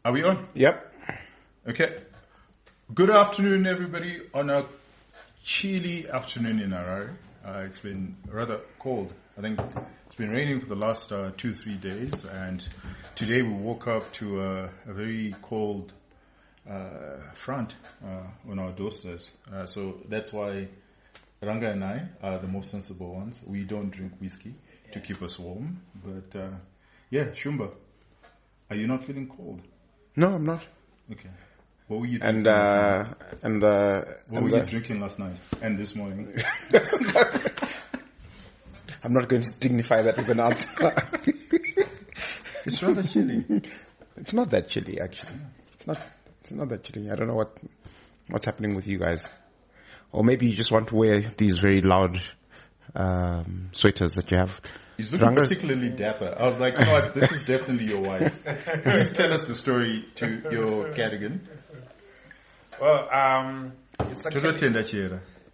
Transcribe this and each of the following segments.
Are we on? Yep. Okay. Good afternoon, everybody, on a chilly afternoon in Harare. It's been rather cold. I think it's been raining for the last 2-3 days, and today we woke up to a very cold front on our doorsteps. So that's why Ranga and I are the most sensible ones. We don't drink whiskey to keep us warm. But Shumba, are you not feeling cold? No, I'm not. Okay. What were you drinking? What were you drinking last night and this morning? I'm not going to dignify that with an answer. It's rather chilly. It's not that chilly, actually. It's not that chilly. I don't know what's happening with you guys. Or maybe you just want to wear these very loud sweaters that you have. He's looking particularly dapper. I was like, you know what, this is definitely your wife. Please tell us the story to your cardigan. Well,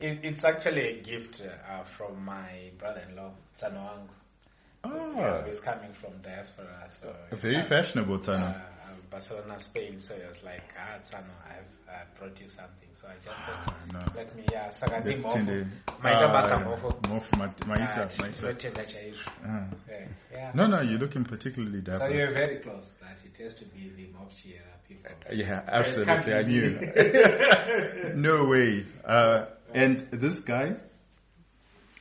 it's actually a gift from my brother-in-law, Tsano Wangu. Ah. He's coming from diaspora. So very fashionable, Tsano. Barcelona, Spain. So he was like, Tsano, I've brought you something. So I just thought, let me, Sagandi Mofo. No, you're looking particularly dapper. So you're very close that it has to be the Mofshira people. Yeah, absolutely. I knew. No way. And this guy?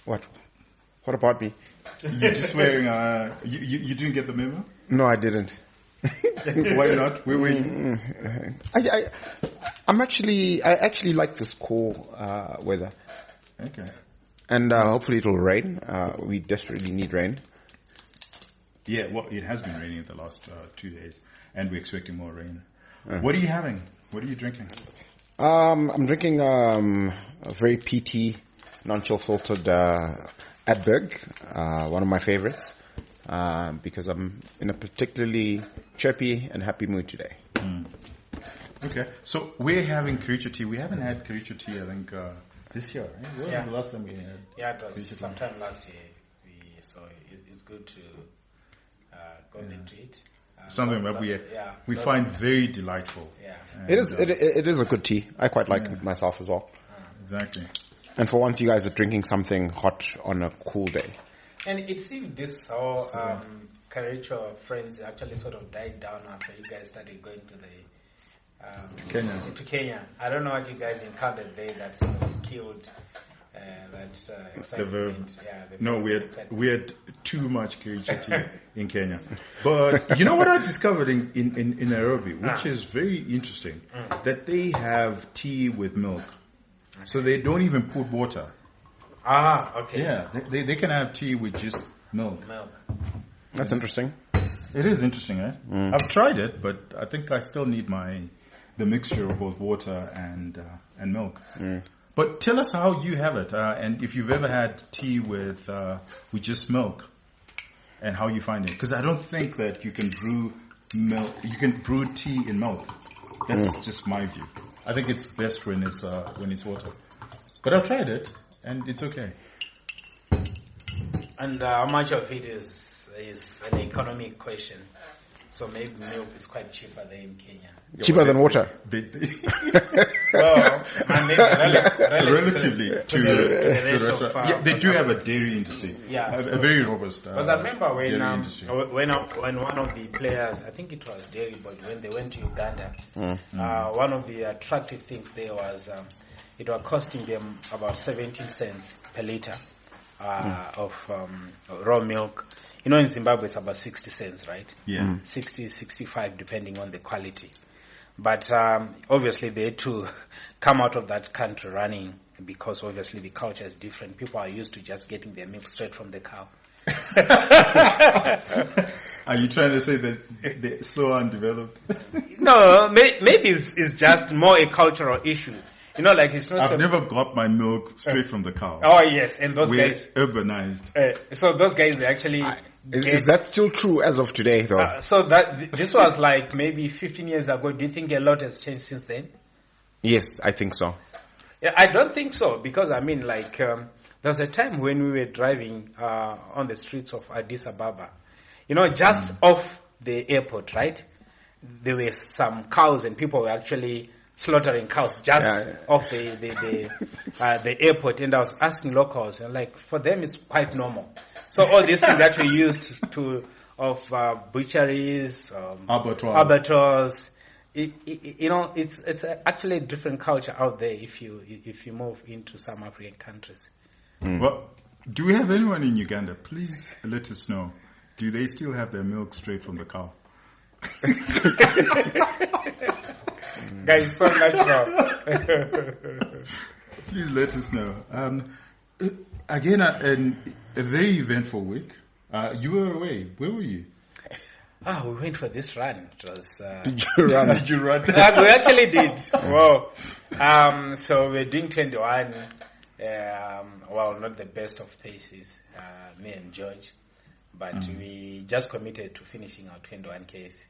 What about me? You're just wearing you didn't get the memo? No, I didn't. Why not? Where were you? I actually like this cool weather. Okay. And hopefully it'll rain. We desperately need rain. Yeah, well, it has been raining the last 2 days, and we're expecting more rain. What are you having? What are you drinking? I'm drinking a very peaty, non-chill filtered Adberg, one of my favorites, because I'm in a particularly chirpy and happy mood today. Okay, so we're having Kericho tea. We haven't had Kericho tea, I think, this year, right? When was the last time we had? Yeah, it was sometime last year. So it's good to go into it. Something that we find very delightful. Yeah. It is a good tea. I quite like it myself as well. Exactly. And for once, you guys are drinking something hot on a cool day. And it seems this whole Kericho friends actually sort of died down after you guys started going to Kenya. I don't know what you guys encountered there that sort of killed that excitement. No, we had too much Kericho tea in Kenya. But you know what I discovered in Nairobi, which is very interesting, that they have tea with milk. Okay. So they don't even put water. Okay. Yeah, they can have tea with just milk. That's interesting. It is interesting, eh? I've tried it, but I think I still need the mixture of both water and milk. But tell us how you have it, and if you've ever had tea with just milk, and how you find it. Because I don't think that you can brew milk. You can brew tea in milk. That's just my view. I think it's best when it's water. But I've tried it, and it's okay. And how much of it is an economic question? So maybe milk is quite cheaper there in Kenya. Cheaper than water? Well, relatively to the rest of they do have a dairy industry. Yeah. A very robust because I remember when industry. when one of the players, I think it was Dairy Board, when they went to Uganda, one of the attractive things there was it was costing them about 17 cents per liter of raw milk. You know, in Zimbabwe it's about 60 cents, right? Yeah. 60, 65, depending on the quality. But obviously they had to come out of that country running because obviously the culture is different. People are used to just getting their milk straight from the cow. Are you trying to say that they're so undeveloped? No, maybe it's just more a cultural issue. You know, like it's not. I've never got my milk straight from the cow. Oh yes, and those guys urbanized. So those guys they actually. Is that still true as of today, though? So this was like maybe 15 years ago. Do you think a lot has changed since then? Yes, I think so. Yeah, I don't think so because I mean, like there's a time when we were driving on the streets of Addis Ababa, you know, just off the airport, right? there were some cows and people were actually slaughtering cows just off the airport. And I was asking locals, and like, for them it's quite normal. So all these things that we used of butcheries, abattoirs, it's actually a different culture out there if you move into some African countries. Well, do we have anyone in Uganda? Please let us know. Do they still have their milk straight from the cow? Guys, so natural. Please let us know. Again, a very eventful week. You were away. Where were you? We went for this run. It was. Did you run? Did you run? We actually did. Wow. So we're doing 21. Well, not the best of paces, me and George, but we just committed to finishing our 21 Ks,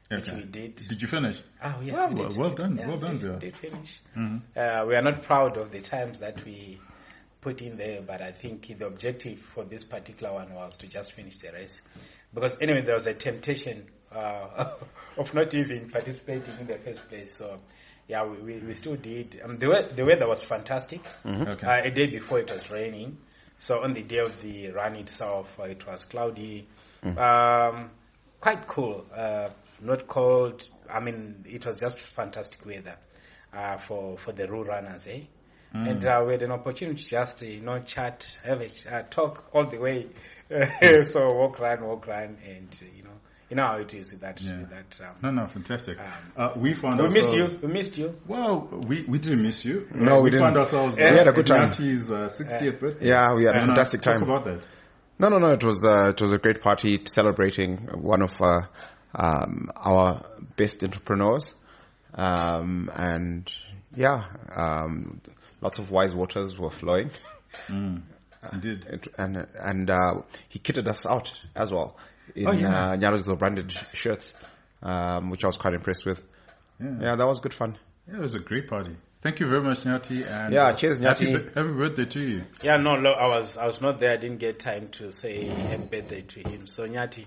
which we did. Did you finish? Oh, yes, we did. Well done. Yeah, well done, we did finish. We are not proud of the times that we put in there, but I think the objective for this particular one was to just finish the race. Because anyway, there was a temptation of not even participating in the first place. So, yeah, we still did. The weather was fantastic. A day before it was raining. So on the day of the run itself, it was cloudy. Quite cool. Not cold. I mean, it was just fantastic weather for the rural runners, eh? And we had an opportunity just to, chat, have a talk all the way. So walk, run, and you know how it is with that. Yeah. With that No, fantastic. We missed you. Well, we didn't miss you. No, we didn't. Found ourselves. We had a good time. Nati's 60th birthday. Yeah, we had a fantastic time. Talk about that. No. It was a great party celebrating one of our best entrepreneurs, and lots of wise waters were flowing. Indeed. And he kitted us out as well in Nyaro's branded shirts, which I was quite impressed with. Yeah, that was good fun. Yeah, it was a great party. Thank you very much, Nyati. And cheers, Nyati. Happy birthday to you. Yeah, no, I was not there. I didn't get time to say happy birthday to him. So Nyati,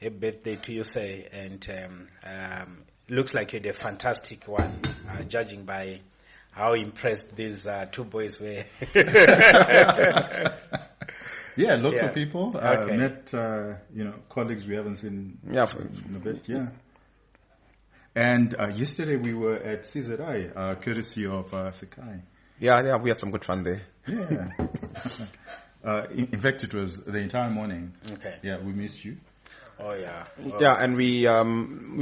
happy birthday to you, say, and looks like you did a fantastic one, judging by how impressed these two boys were. Yeah, lots of people. Met, colleagues we haven't seen in a bit. Yeah. And yesterday we were at CZI, courtesy of Sakai. Yeah, we had some good fun there. Yeah. In fact, it was the entire morning. Okay. Yeah, we missed you. Oh, yeah. Yeah, and we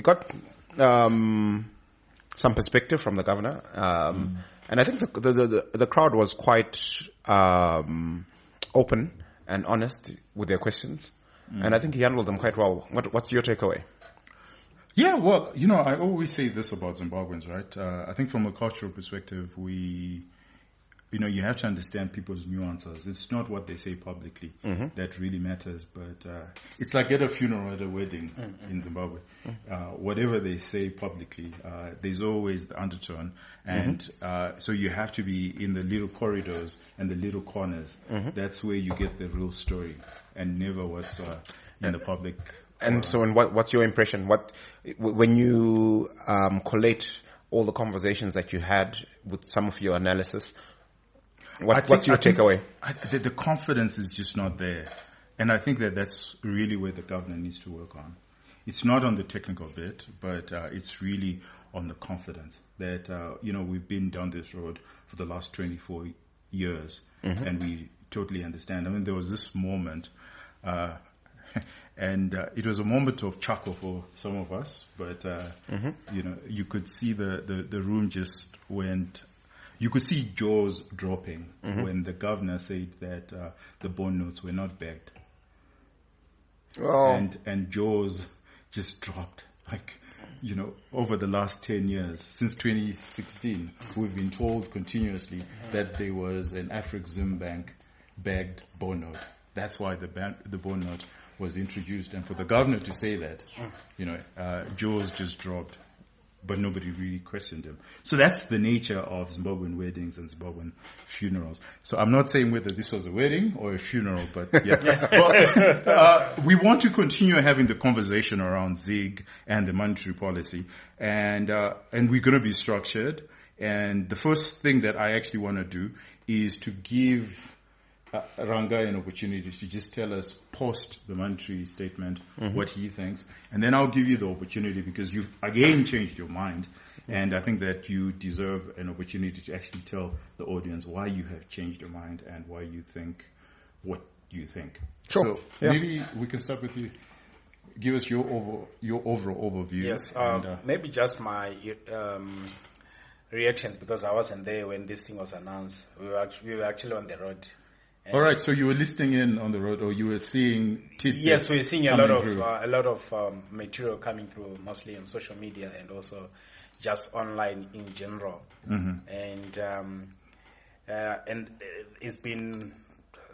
got some perspective from the governor. And I think the crowd was quite open and honest with their questions. And I think he handled them quite well. What's your takeaway? Yeah, well, I always say this about Zimbabweans, right? I think from a cultural perspective, you have to understand people's nuances. It's not what they say publicly that really matters, but it's like at a funeral, at a wedding in Zimbabwe. Whatever they say publicly, there's always the undertone, and so you have to be in the little corridors and the little corners. That's where you get the real story, and never what's in the public. And so, what's your impression? When you collate all the conversations that you had with some of your analysis, what's your takeaway? The confidence is just not there. And I think that's really where the governor needs to work on. It's not on the technical bit, but it's really on the confidence that, we've been down this road for the last 24 years, and we totally understand. I mean, there was this moment, and it was a moment of chuckle for some of us, but, you could see the room just went. You could see jaws dropping when the governor said that the bond notes were not bagged. Oh. And jaws just dropped. Over the last 10 years, since 2016, we've been told continuously that there was an Afrexim Bank bagged bond note. That's why the bond note was introduced. And for the governor to say that, jaws just dropped. but nobody really questioned him. So that's the nature of Zimbabwean weddings and Zimbabwean funerals. So I'm not saying whether this was a wedding or a funeral, but yeah. But, we want to continue having the conversation around ZiG and the monetary policy, and we're going to be structured. And the first thing that I actually want to do is to give Ranga an opportunity to just tell us post the monetary statement what he thinks, and then I'll give you the opportunity because you've again changed your mind, and I think that you deserve an opportunity to actually tell the audience why you have changed your mind and why you think what you think. Sure. So maybe we can start with you. Give us your overall overview. Yes. Maybe just my reactions, because I wasn't there when this thing was announced. We were actually on the road. All right, so you were listening in on the road, or you were seeing tidbits? Yes, we were seeing a lot of material coming through, mostly on social media and also just online in general. And it's been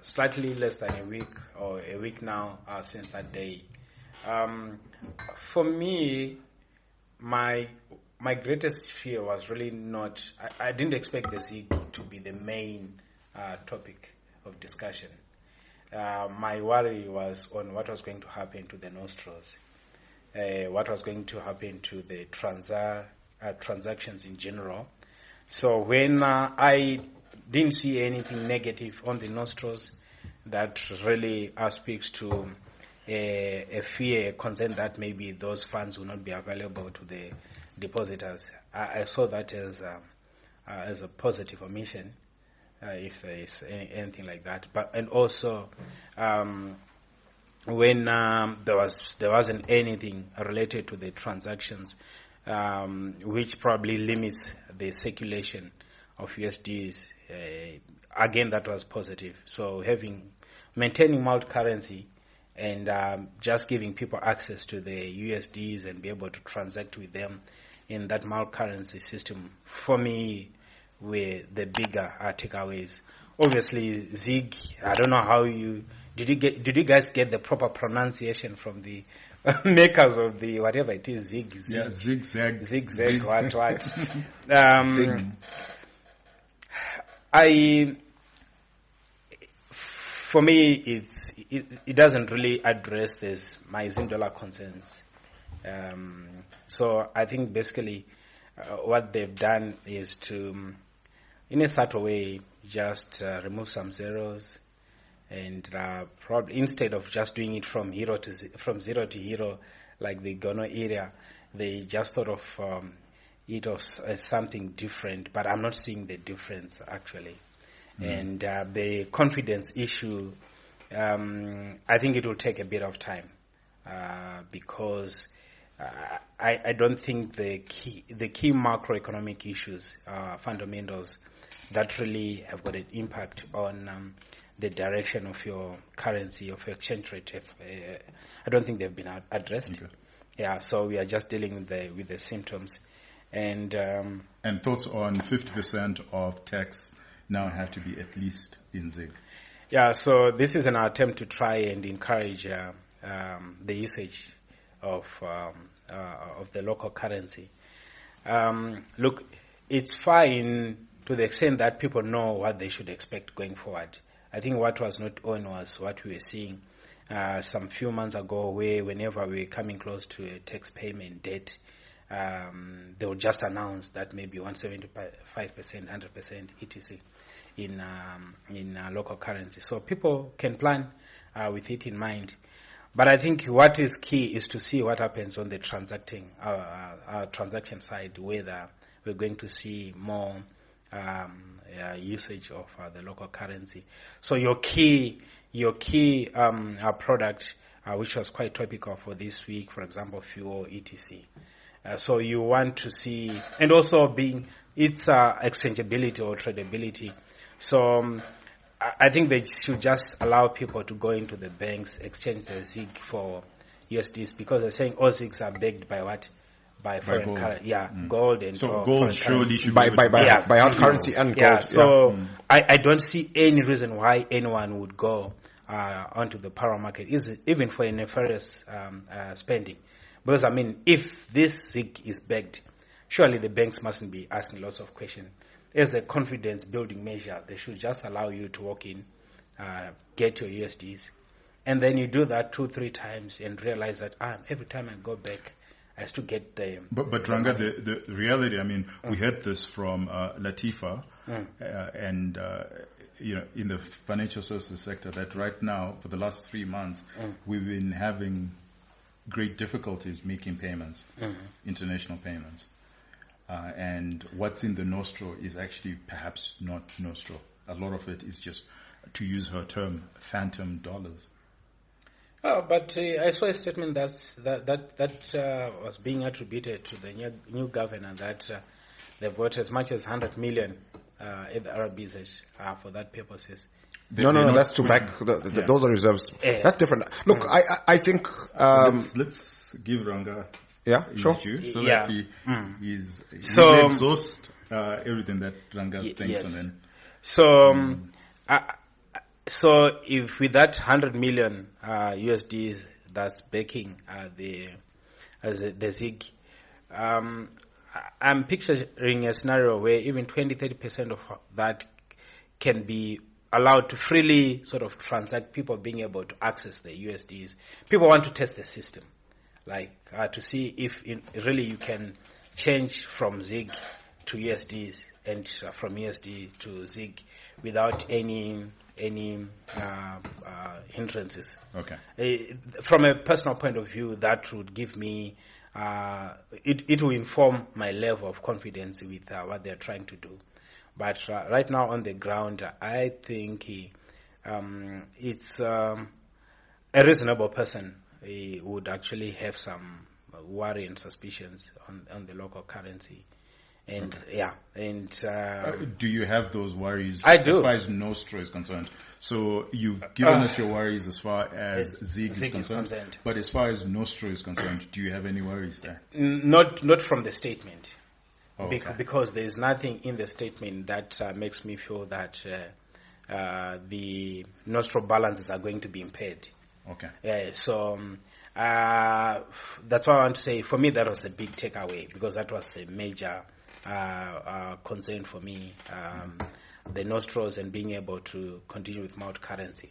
slightly less than a week now since that day. For me, my greatest fear was really not. I didn't expect the ZiG to be the main topic of discussion. My worry was on what was going to happen to the nostrils, what was going to happen to the transactions in general. So when I didn't see anything negative on the nostrils, that really speaks to a fear, a concern that maybe those funds will not be available to the depositors. I saw that as a positive omission. If there is anything like that, and also when there wasn't anything related to the transactions, which probably limits the circulation of USDs. Again, that was positive. So maintaining multi-currency and just giving people access to the USDs and be able to transact with them in that multi-currency system, for me, were the bigger takeaways. Obviously, ZiG, I don't know how did you guys get the proper pronunciation from the makers of the whatever it is, ZiG? Yeah, zigzag. Zigzag, what? ZiG. For me, it doesn't really address my $0 concerns. So I think basically what they've done is to, in a subtle way, just remove some zeros, and probably instead of just doing it from zero to hero like the Gono area, they just thought of it as something different. But I'm not seeing the difference actually. And the confidence issue, I think it will take a bit of time because I don't think the key macroeconomic issues, fundamentals, that really have got an impact on the direction of your currency, of your exchange rate. I don't think they've been addressed. Okay. Yeah, so we are just dealing with the symptoms. And thoughts on 50% of tax now have to be at least in ZiG. Yeah, so this is an attempt to try and encourage the usage of the local currency. Look, it's fine to the extent that people know what they should expect going forward. I think what was not on was what we were seeing some few months ago, where whenever we were coming close to a tax payment date, they would just announce that maybe 175%, 100% etc. in local currency. So people can plan with it in mind. But I think what is key is to see what happens on the transaction side, whether we're going to see more usage of the local currency. So your key product, which was quite topical for this week, for example, fuel, etc. So you want to see, and also being its exchangeability or tradability. So I think they should just allow people to go into the banks, exchange their ZiG for USDs, because they're saying all ZiGs are backed by what? By foreign gold. currency. Yeah, gold and so gold surely should by hard currency and gold. Yeah, so I don't see any reason why anyone would go onto the power market, even for a nefarious spending. Because I mean, if this ZiG is backed surely the banks mustn't be asking lots of questions. As a confidence building measure, they should just allow you to walk in, get your USDs, and then you do that 2-3 times and realize that every time I go back, I still get the. But Ranga, the reality, I mean, we heard this from Latifa, and in the financial services sector, that right now, for the last 3 months, we've been having great difficulties making payments, international payments. And what's in the nostro is actually perhaps not nostro. A lot of it is just, to use her term, phantom dollars. Oh, but I saw a statement that was being attributed to the new governor that they've got as much as 100 million at the RBZ for that purposes. No, that's to back. Those are reserves. That's different. Look, I think let's give Ranga. Yeah, sure. So that he exhaust everything that Ranga thinks on then. So if with that 100 million USDs that's backing the ZiG, I'm picturing a scenario where even 20-30% of that can be allowed to freely sort of transact, people being able to access the USDs. People want to test the system, like to see if really you can change from ZiG to USDs and from USD to ZiG without any hindrances. Okay. From a personal point of view, that would give me it will inform my level of confidence with what they're trying to do. But right now on the ground, I think it's a reasonable person would actually have some worry and suspicions on the local currency. And do you have those worries? I do. As far as nostro is concerned. So you've given us your worries as far as ZiG is concerned. But as far as nostro is concerned, do you have any worries there? Not from the statement. Okay. Because there is nothing in the statement that makes me feel that the nostro balances are going to be impaired. Okay. So that's why I want to say, for me, that was the big takeaway, because that was a major concern for me, the nostros and being able to continue with multi currency.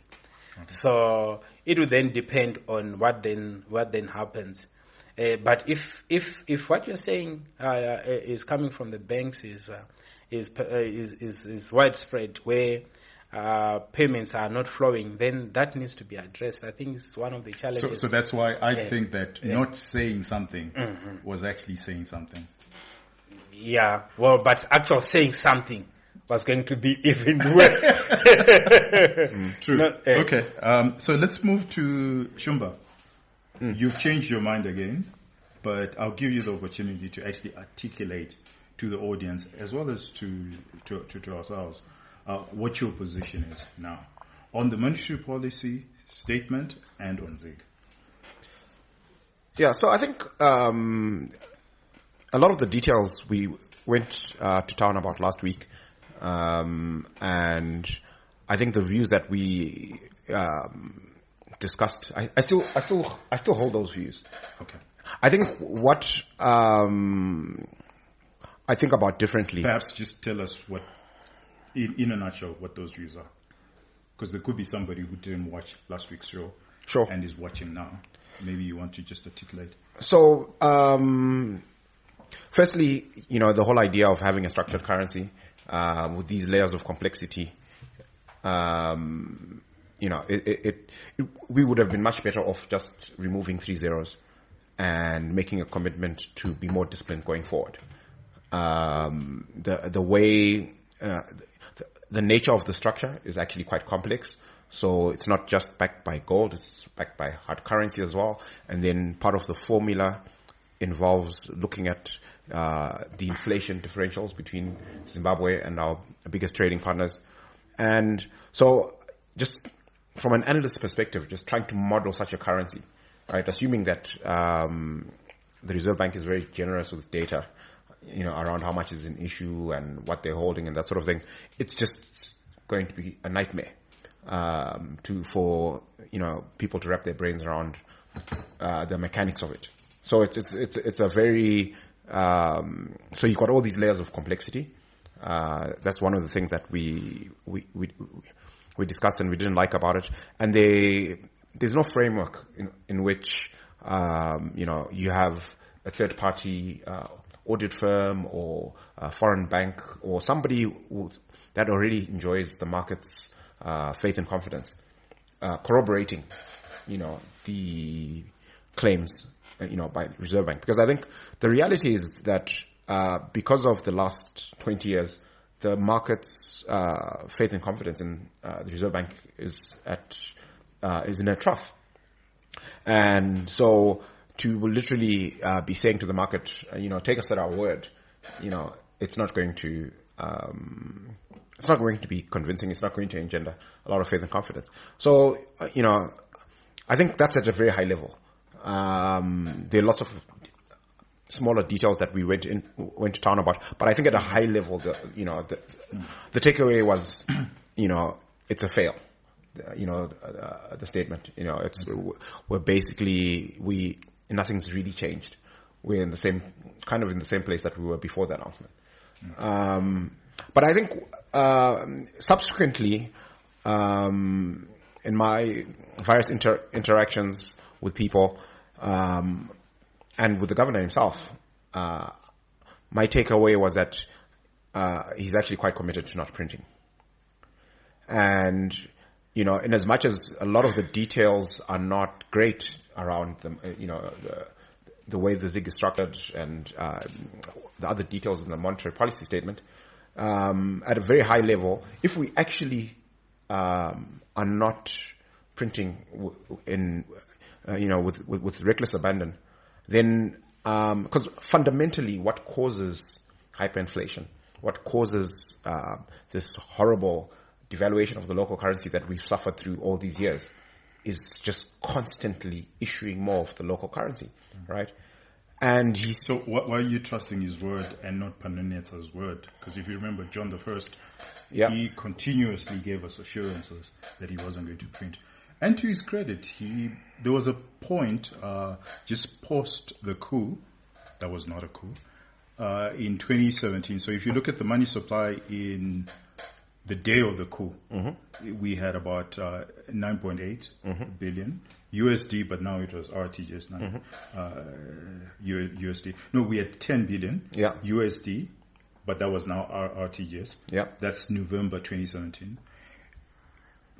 Okay. So it would then depend on what then happens. But if what you're saying is coming from the banks is widespread, where payments are not flowing, then that needs to be addressed. I think it's one of the challenges. So that's why I think that not saying something was actually saying something. Yeah, well, but actual saying something was going to be even worse. True. Okay, so let's move to Shumba. You've changed your mind again, but I'll give you the opportunity to actually articulate to the audience as well as to ourselves what your position is now on the monetary policy statement and on ZiG. Yeah, so I think a lot of the details we went to town about last week, and I think the views that we discussed, I still hold those views. Okay. I think what I think about differently. Perhaps just tell us what, in a nutshell, what those views are, because there could be somebody who didn't watch last week's show, sure, and is watching now. Maybe you want to just articulate. So, firstly, the whole idea of having a structured currency with these layers of complexity, we would have been much better off just removing 3 zeros and making a commitment to be more disciplined going forward. The way the nature of the structure is actually quite complex. So it's not just backed by gold, it's backed by hard currency as well. And then part of the formula involves looking at the inflation differentials between Zimbabwe and our biggest trading partners. And so just from an analyst perspective, just trying to model such a currency, right? Assuming that the Reserve Bank is very generous with data, around how much is in issue and what they're holding and that sort of thing. It's just going to be a nightmare for people to wrap their brains around the mechanics of it. So it's a very So you've got all these layers of complexity. That's one of the things that we discussed and we didn't like about it. And there's no framework in which you have a third party audit firm or a foreign bank or somebody that already enjoys the market's faith and confidence corroborating the claims by the Reserve Bank. Because I think the reality is that because of the last 20 years, the market's faith and confidence in the Reserve Bank is in a trough. And so to literally be saying to the market, take us at our word, it's not going to be convincing. It's not going to engender a lot of faith and confidence. So, I think that's at a very high level. There are lots of smaller details that we went to town about, but I think at a high level, the takeaway was, it's a fail. The statement, we're basically nothing's really changed. We're in the same place that we were before the announcement. But I think subsequently, in my various interactions with people and with the governor himself, my takeaway was that he's actually quite committed to not printing. And in as much as a lot of the details are not great around the way the ZiG is structured and the other details in the monetary policy statement, at a very high level, if we actually are not printing with reckless abandon, then because fundamentally what causes hyperinflation, what causes this horrible devaluation of the local currency that we've suffered through all these years is just constantly issuing more of the local currency, right? And so why are you trusting his word and not Panonetsa's word? Because if you remember John I, he continuously gave us assurances that he wasn't going to print. And to his credit, there was a point just post the coup, that was not a coup, in 2017. So if you look at the money supply in the day of the coup, we had about 9.8 billion USD, but now it was RTGS, USD. No, we had 10 billion USD, but that was now RTGS. Yeah. That's November 2017.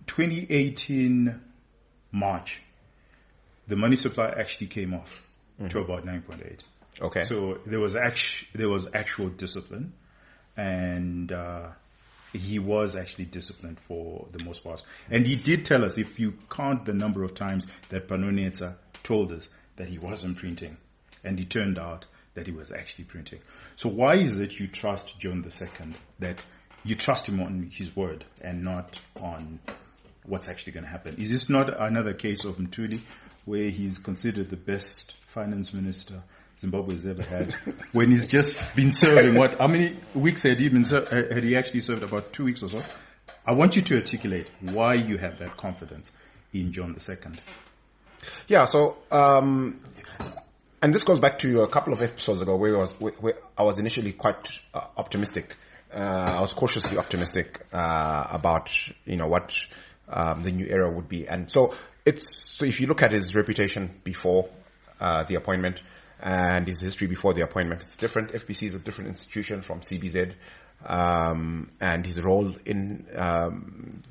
2018 March, the money supply actually came off to about 9.8. Okay. So there was actual discipline, and he was actually disciplined for the most part. And he did tell us, if you count the number of times that Panonetsa told us that he wasn't printing, and it turned out that he was actually printing. So why is it you trust John II, that you trust him on his word and not on what's actually going to happen? Is this not another case of Mthuli, where he's considered the best finance minister Zimbabwe's ever had, when he's just been serving how many weeks had he actually served? About 2 weeks or so. I want you to articulate why you have that confidence in John II. Yeah, so and this goes back to a couple of episodes ago where I was initially quite optimistic. I was cautiously optimistic about what the new era would be. And so if you look at his reputation before the appointment and his history before the appointment, it's different. FBC is a different institution from CBZ, and his role in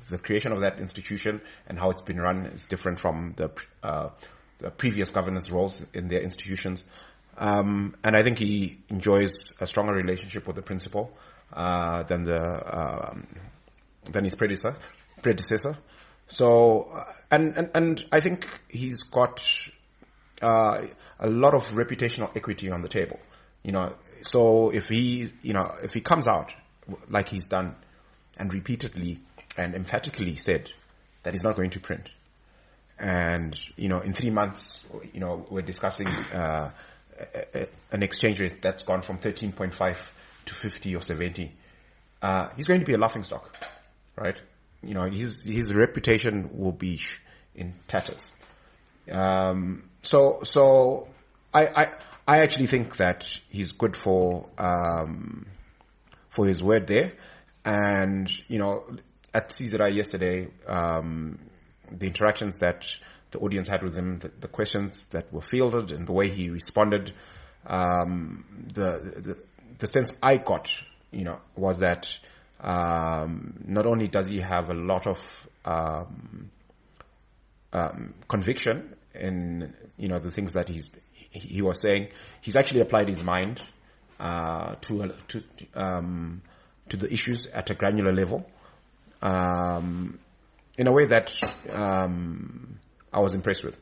the creation of that institution and how it's been run is different from the previous governance roles in their institutions. And I think he enjoys a stronger relationship with the principal than his predecessor. So, and I think he's got a lot of reputational equity on the table, So if he comes out like he's done and repeatedly and emphatically said that he's not going to print, and in 3 months, we're discussing an exchange rate that's gone from 13.5 to 50 or 70, he's going to be a laughingstock, right? His reputation will be in tatters. So I I actually think that he's good for his word there. And, at CZI yesterday, the interactions that the audience had with him, the questions that were fielded and the way he responded, the sense I got, was that not only does he have a lot of conviction in the things that he was saying, he's actually applied his mind to the issues at a granular level, in a way that I was impressed with.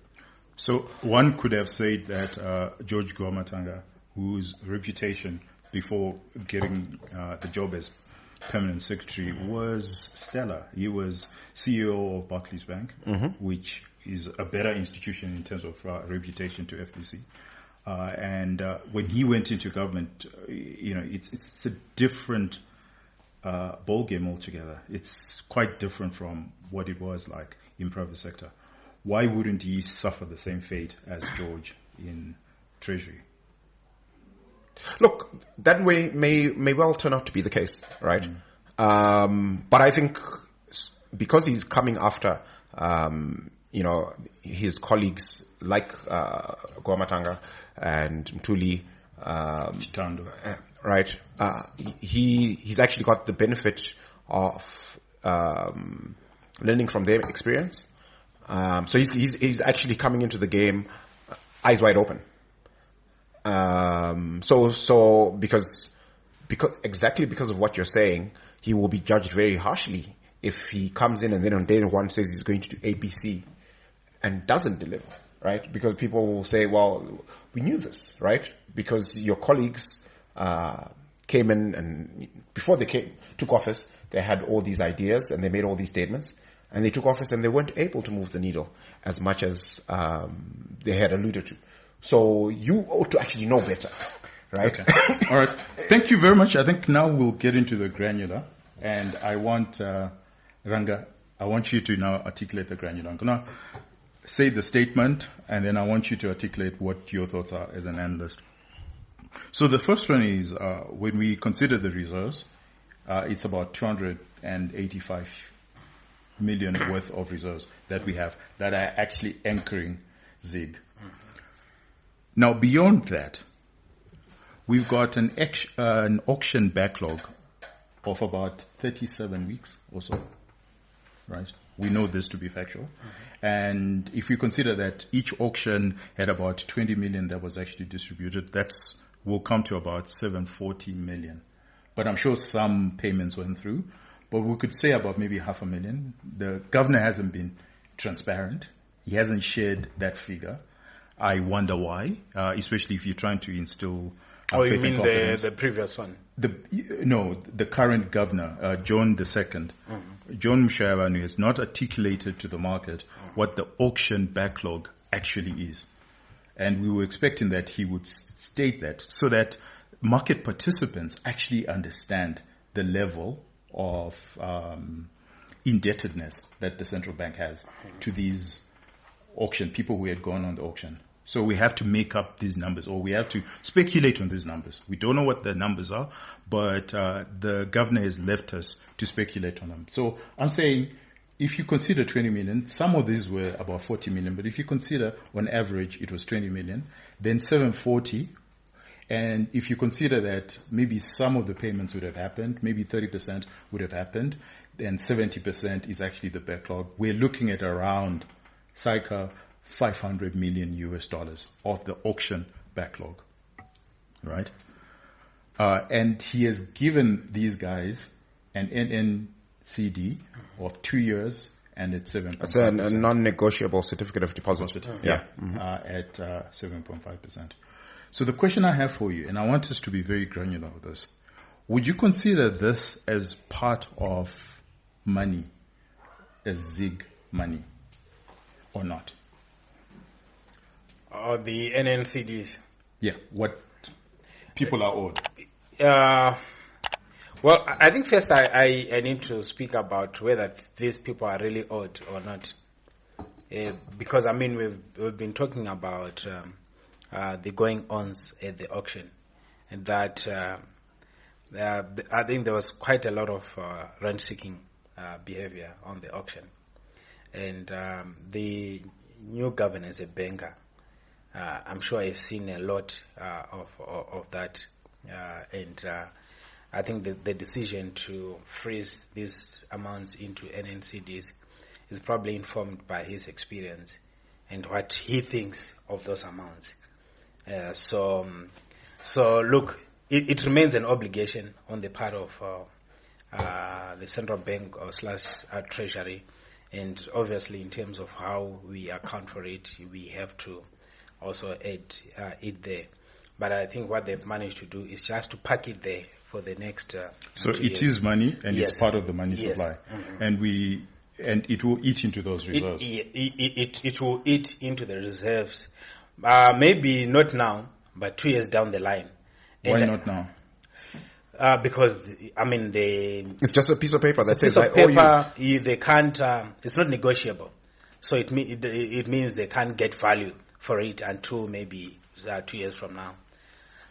So one could have said that George Guamatanga, whose reputation before getting the job as permanent secretary was stellar. He was CEO of Barclays Bank, which is a better institution in terms of reputation to FBC. And when he went into government, it's a different ball game altogether. It's quite different from what it was like in private sector. Why wouldn't he suffer the same fate as George in Treasury? Look, that way may well turn out to be the case, right? But I think because he's coming after, his colleagues like Guamatanga and Mtuli, Chitando, right? He's actually got the benefit of learning from their experience. So he's actually coming into the game eyes wide open. So because of what you're saying, he will be judged very harshly if he comes in and then on day one says he's going to do ABC and doesn't deliver, right? Because people will say, well, we knew this, right? Because your colleagues came in and before they took office, they had all these ideas and they made all these statements. And they took office and they weren't able to move the needle as much as they had alluded to. So you ought to actually know better, right? Okay. All right. Thank you very much. I think now we'll get into the granular. And I want, Ranga, I want you to now articulate the granular. I'm going to say the statement, and then I want you to articulate what your thoughts are as an analyst. So the first one is, when we consider the reserves, it's about 285 million worth of reserves that we have that are actually anchoring ZiG. Now, beyond that, we've got an auction backlog of about 37 weeks or so, right? We know this to be factual. And if you consider that each auction had about 20 million that was actually distributed, will come to about 740 million. But I'm sure some payments went through. But we could say about maybe 500,000. The governor hasn't been transparent. He hasn't shared that figure. I wonder why, especially if you're trying to instill faith you mean and confidence. the previous one? The current governor, John II. John Mushayavanhu has not articulated to the market what the auction backlog actually is. And we were expecting that he would state that so that market participants actually understand the level of indebtedness that the central bank has to these people who had gone on the auction. So we have to make up these numbers, or we have to speculate on these numbers. We don't know what the numbers are, but the governor has left us to speculate on them. So I'm saying if you consider 20 million, some of these were about 40 million, but if you consider on average it was 20 million, then 740. And if you consider that maybe some of the payments would have happened, maybe 30% would have happened, then 70% is actually the backlog. We're looking at around circa $500 million of the auction backlog, right? And he has given these guys an NNCD of 2 years, and it's 7.5%. It's a non-negotiable certificate of deposit. Yeah, at 7.5%. So the question I have for you, and I want us to be very granular with this, would you consider this as part of money, as ZiG money, or not? Or the NNCDs? Yeah, what people are owed. Well, I think first I need to speak about whether these people are really owed or not. Because, I mean, we've been talking about the going-ons at the auction, and that I think there was quite a lot of rent-seeking behavior on the auction, and the new governor is a banker. I'm sure I've seen a lot of that, and I think the decision to freeze these amounts into NNCDs is probably informed by his experience and what he thinks of those amounts. So look, it remains an obligation on the part of the central bank or / treasury, and obviously in terms of how we account for it, we have to also add it there. But I think what they've managed to do is just to pack it there for the next. So it is money, and it's part of the money supply, and it will eat into those reserves. It will eat into the reserves. Maybe not now, but 2 years down the line. Why not now? Because it's just a piece of paper that says I owe you. They can't. It's not negotiable, so it means they can't get value for it until maybe 2 years from now.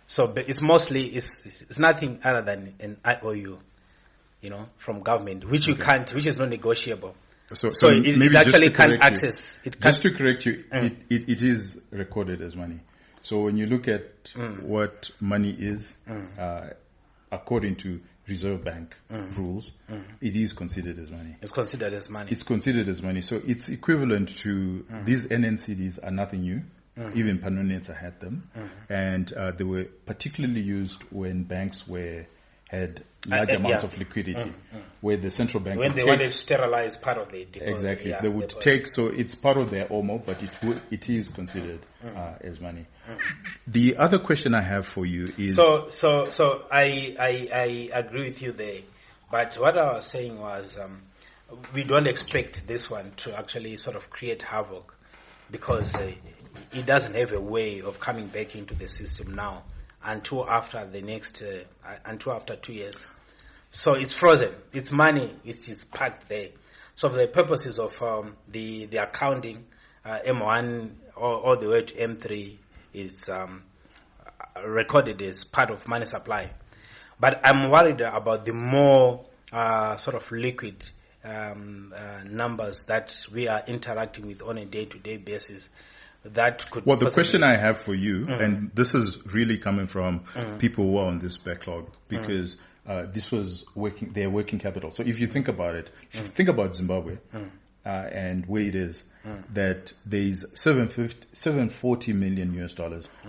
So it's mostly it's nothing other than an IOU, from government, which which is not negotiable. So it actually can't access. Just to correct you, it is recorded as money. So when you look at what money is, according to Reserve Bank rules, it is considered as money. It's considered as money. It's considered as money. So it's equivalent to these NNCDs are nothing new. Even Panonetsa had them, and they were particularly used when banks had large amounts of liquidity, where the central bank when they wanted to sterilize part of the deposit. Exactly, they would take. So it's part of their OMO, but it is considered as money. The other question I have for you is so I agree with you there, but what I was saying was we don't expect this one to actually sort of create havoc, because it doesn't have a way of coming back into the system now until after until after 2 years. So it's frozen. It's money. It's packed there. So for the purposes of the accounting, M1 all the way to M3 is recorded as part of money supply. But I'm worried about the more sort of liquid numbers that we are interacting with on a day-to-day basis. That could. Well, the question I have for you, and this is really coming from people who are on this backlog, because this was their working capital. So if you think about it, if you think about Zimbabwe and where it is, that there's $740 million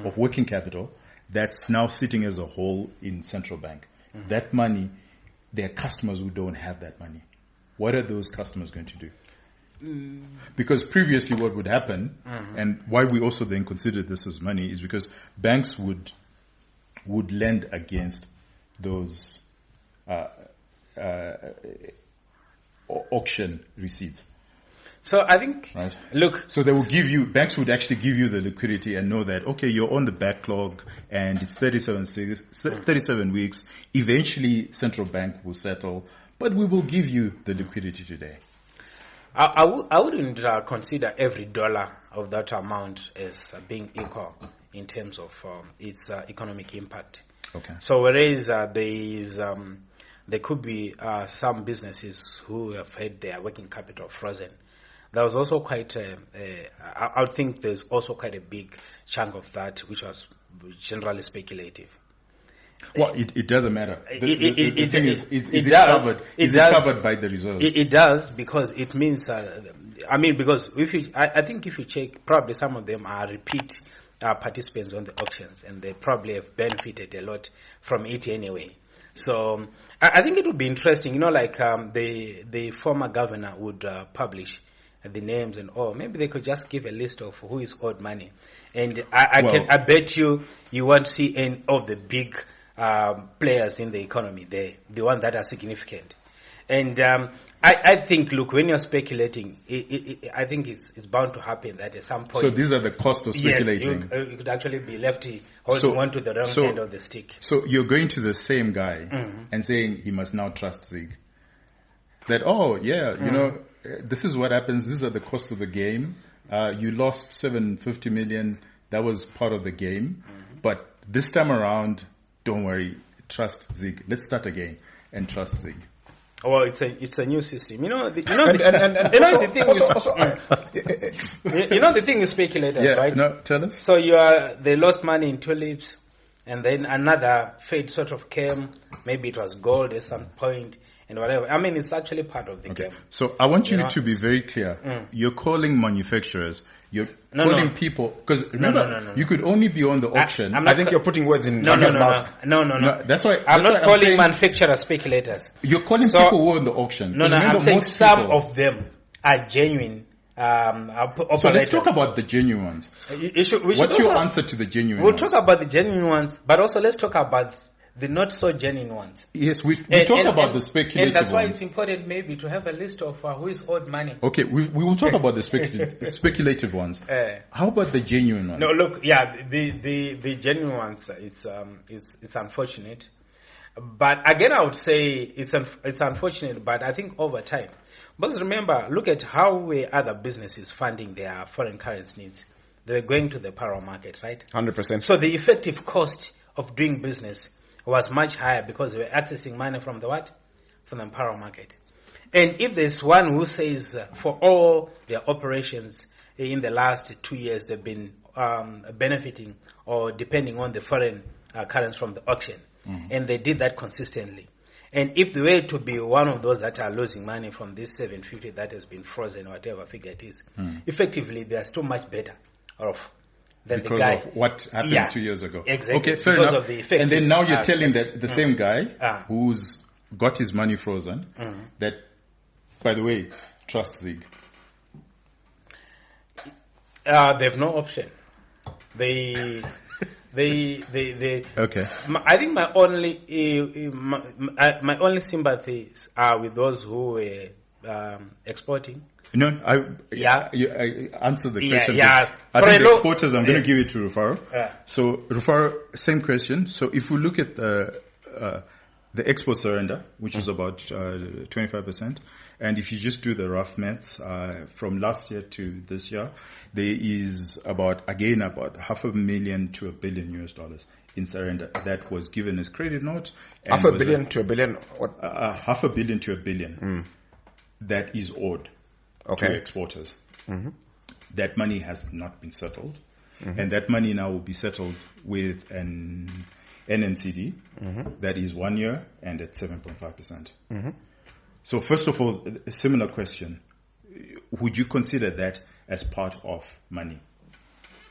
of working capital that's now sitting as a whole in central bank. That money, there are customers who don't have that money. What are those customers going to do? Because previously what would happen, and why we also then consider this as money, is because banks would lend against those auction receipts. So I think, look. So they will banks would actually give you the liquidity and know that, okay, you're on the backlog and it's 37 weeks. Eventually central bank will settle, but we will give you the liquidity today. I wouldn't consider every dollar of that amount as being equal in terms of its economic impact. Okay. So whereas there could be some businesses who have had their working capital frozen, there was also quite I would think there's also quite a big chunk of that which was generally speculative. Well, it doesn't matter. The thing is it covered? Is it covered by the reserves? It does, because it means, because I think if you check, probably some of them are repeat participants on the auctions, and they probably have benefited a lot from it anyway. So I think it would be interesting, the former governor would publish the names and all. Maybe they could just give a list of who is owed money, and I bet you won't see any of the big players in the economy, the ones that are significant. And I think, look, when you're speculating, I think it's bound to happen that at some point. So these are the costs of speculating. Yes, you could actually be left holding on to the wrong end of the stick. So you're going to the same guy and saying he must now trust ZiG. That, this is what happens. These are the costs of the game. You lost $750 million. That was part of the game. But this time around, don't worry, trust ZiG. Let's start again and trust ZiG. Well, it's a new system. You know the thing is speculators, right? No, tell us. So they lost money in tulips, and then another fate sort of came. Maybe it was gold at some point, and whatever. I mean, it's actually part of the game. So I want you to be very clear. You're calling manufacturers. You're calling people, because remember, you could only be on the auction. I think you're putting words in No. That's why I'm not calling manufacturers speculators. You're calling people who are on the auction. No, I'm saying some of them are genuine operators. So let's talk about the genuine ones. What's your answer to the genuine ones? We'll talk about the genuine ones, but also let's talk about the not so genuine ones. Yes, we talked about the speculative ones. And that's why it's important maybe to have a list of who is owed money. Okay, we will talk about the speculative ones. How about the genuine ones? No, look, the genuine ones, it's unfortunate. But again, I would say it's unfortunate, but I think over time. Because remember, look at how other businesses funding their foreign currency needs. They're going to the power market, right? 100%. So the effective cost of doing business was much higher because they were accessing money from the what? From the power market. And if there's one who says for all their operations in the last 2 years they've been benefiting or depending on the foreign currency from the auction, and they did that consistently. And if they were to be one of those that are losing money from this 750 that has been frozen, whatever figure it is, effectively they are still much better off. Because of what happened 2 years ago. Exactly. Okay, fair because enough. Of the effect. And then now you're telling that the same guy who's got his money frozen, that, by the way, trust ZiG. They've no option. They Okay. I think my only sympathies are with those who were exporting. No, I answered the question. I think the exporters, I'm going to give it to Rufaro. So, Rufaro, same question. So, if we look at the export surrender, which is about 25%, and if you just do the rough maths from last year to this year, there is about $500,000 to $1 billion in surrender that was given as credit note. $500 million to $1 billion? What? $500 million to $1 billion. That is owed. To exporters. That money has not been settled, and that money now will be settled with an NNCD that is 1 year and at 7.5%. So first of all, a similar question: would you consider that as part of money?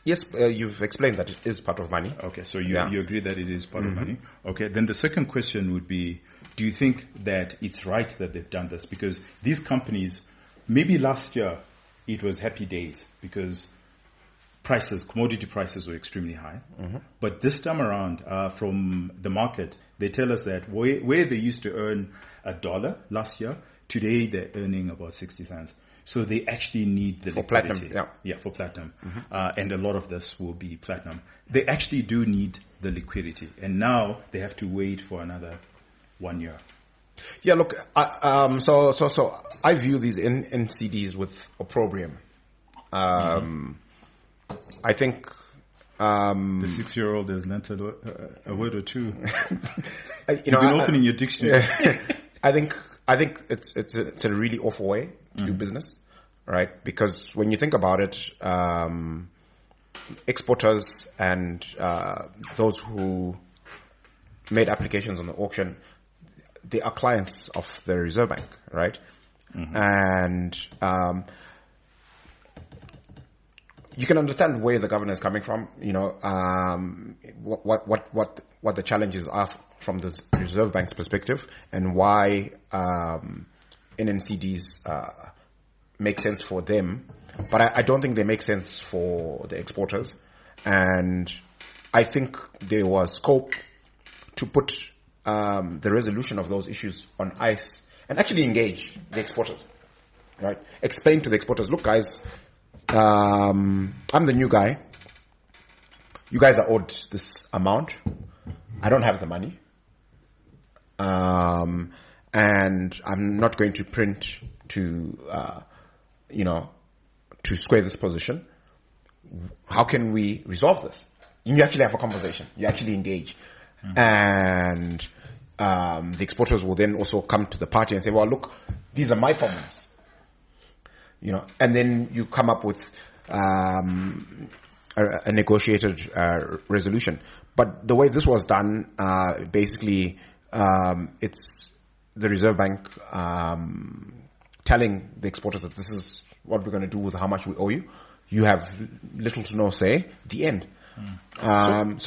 Yes, you've explained that it is part of money. Okay, so you agree that it is part of money. Okay, then the second question would be: do you think that it's right that they've done this? Because these companies. Maybe last year it was happy days because commodity prices were extremely high. But this time around, from the market, they tell us that where they used to earn $1 last year, today they're earning about 60 cents. So they actually need the liquidity. Platinum. Yeah, for platinum. And a lot of this will be platinum. They actually do need the liquidity. And now they have to wait for another 1 year. Yeah, look, so I view these NCDs with opprobrium. I think the 6-year-old has learnt a word or two. You've been opening your dictionary. I think it's a really awful way to do business, right? Because when you think about it, exporters and those who made applications on the auction, they are clients of the Reserve Bank, right? And you can understand where the governor is coming from. You know, what the challenges are from the Reserve Bank's perspective, and why NNCDs make sense for them. But I don't think they make sense for the exporters. And I think there was scope to put the resolution of those issues on ice and actually engage the exporters, right? Explain to the exporters, look guys, I'm the new guy. You guys are owed this amount. I don't have the money. And I'm not going to print to square this position. how can we resolve this? You actually have a conversation. You actually engage. And the exporters will then also come to the party and say, well, look, these are my problems. And then you come up with a negotiated resolution. But the way this was done, basically, it's the Reserve Bank telling the exporters that this is what we're going to do with how much we owe you. You have little to no say. The end. Why do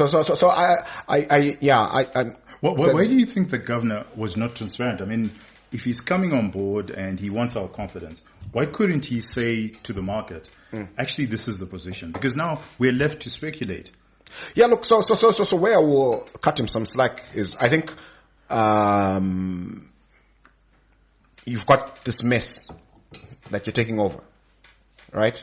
you think the governor was not transparent? I mean, if he's coming on board and he wants our confidence, why couldn't he say to the market, actually, this is the position? Because now we're left to speculate. Yeah, look, so where I will cut him some slack is, I think, you've got this mess that you're taking over, right?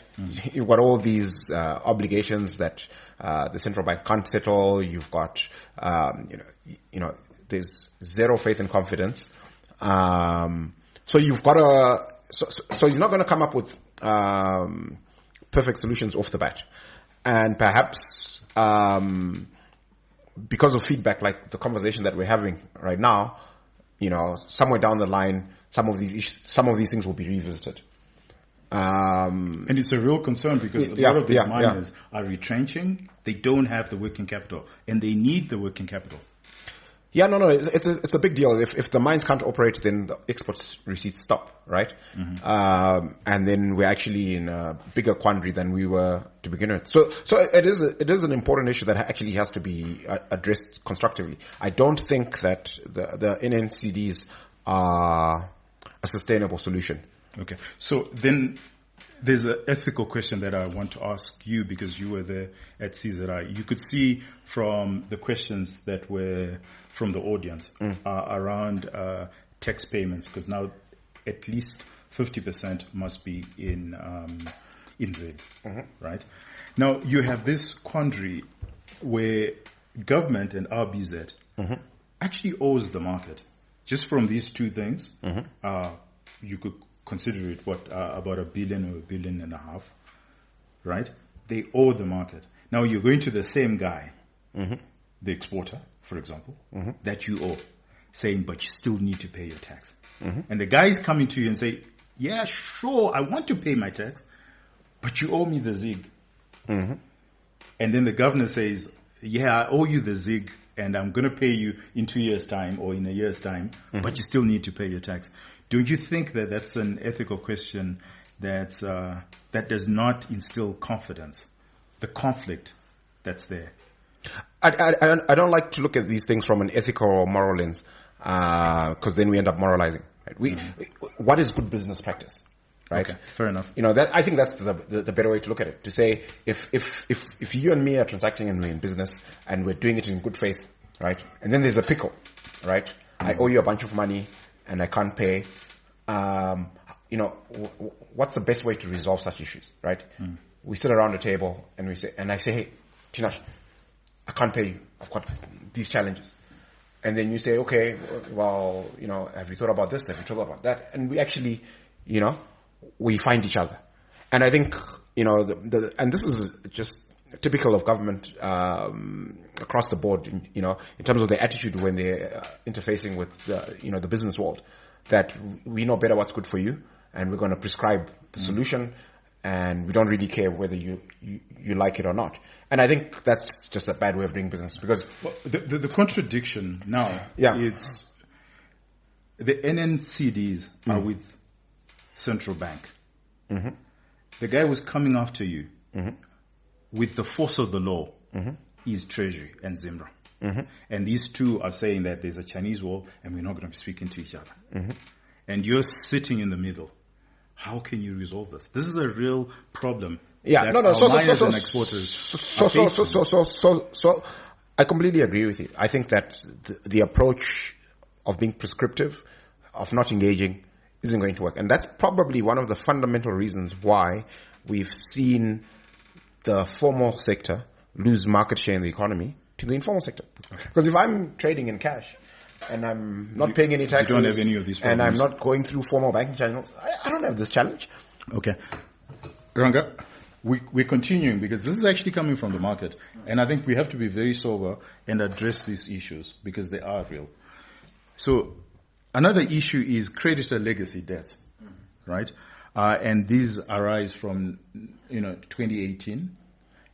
You've got all these obligations that the central bank can't settle. You've got, there's zero faith and confidence. So you've got so you're not going to come up with perfect solutions off the bat. And perhaps because of feedback like the conversation that we're having right now, somewhere down the line, some of these things will be revisited. And it's a real concern because a lot of these miners are retrenching. They don't have the working capital, and they need the working capital. Yeah, no, it's a big deal. If the mines can't operate, then the export receipts stop, right? And then we're actually in a bigger quandary than we were to begin with. So it is an important issue that actually has to be addressed constructively. I don't think that the NNCDs are a sustainable solution. Okay, so then there's an ethical question that I want to ask you because you were there at CZI. You could see from the questions that were from the audience around tax payments, because now at least 50% must be in ZiG, right? Now you have this quandary where government and RBZ actually owes the market. Just from these two things, you could consider it about $1 billion or $1.5 billion, right? They owe the market. Now you're going to the same guy, the exporter, for example, that you owe, saying, but you still need to pay your tax. And the guy is coming to you and say, yeah, sure, I want to pay my tax, but you owe me the ZiG. And then the governor says, yeah, I owe you the ZiG, and I'm going to pay you in 2 years' time or in a year's time, but you still need to pay your tax. Do you think that that's an ethical question that does not instill confidence, the conflict that's there? I don't like to look at these things from an ethical or moral lens, because then we end up moralizing. Right? What is good business practice? Right? Okay, fair enough. I think that's the better way to look at it. To say if you and me are transacting and we're in business and we're doing it in good faith, right? And then there's a pickle, right? I owe you a bunch of money and I can't pay. What's the best way to resolve such issues, right? We sit around a table and I say, hey, Tinash, I can't pay you. I've got these challenges. And then you say, okay, well, have you thought about this? Have you thought about that? And we actually, we find each other. And I think, and this is just typical of government across the board, in terms of their attitude when they're interfacing with the business world, that we know better what's good for you, and we're going to prescribe the solution, and we don't really care whether you like it or not. And I think that's just a bad way of doing business, because the contradiction now is the NNCDs are with central bank. The guy was coming after you with the force of the law is Treasury and Zimra. And these two are saying that there's a Chinese wall and we're not going to be speaking to each other. And you're sitting in the middle. How can you resolve this? This is a real problem. So I completely agree with you. I think that the approach of being prescriptive, of not engaging, isn't going to work. And that's probably one of the fundamental reasons why we've seen the formal sector lose market share in the economy to the informal sector. Because if I'm trading in cash and I'm not paying any taxes, you don't have any of these problems, and I'm not going through formal banking channels, I don't have this challenge. Okay. Ranga, we're continuing because this is actually coming from the market. And I think we have to be very sober and address these issues because they are real. So another issue is creditor legacy debt, right? And these arise from, 2018.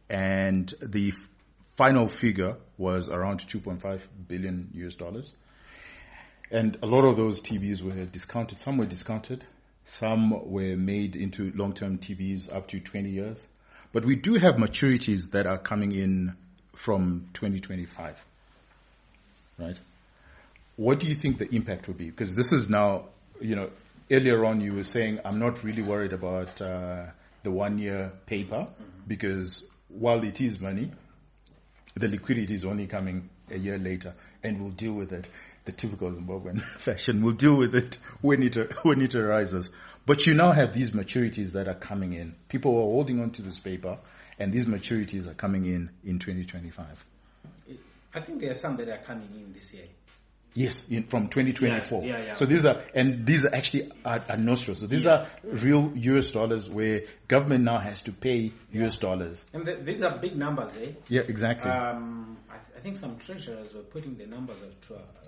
And the final figure was around 2.5 billion US dollars. And a lot of those TVs were discounted. Some were discounted. Some were made into long-term TVs up to 20 years. But we do have maturities that are coming in from 2025, right? What do you think the impact will be? Because this is now, earlier on you were saying, I'm not really worried about the 1-year paper because while it is money, the liquidity is only coming a year later and we'll deal with it. The typical Zimbabwean fashion. We'll deal with it when it arises. But you now have these maturities that are coming in. People are holding on to this paper, and these maturities are coming in 2025. I think there are some that are coming in this year. Yes, from 2024. Yeah. So these are actually are nostros. So these are real US dollars where government now has to pay US dollars. And these are big numbers, eh? Yeah, exactly. I think some treasurers were putting the numbers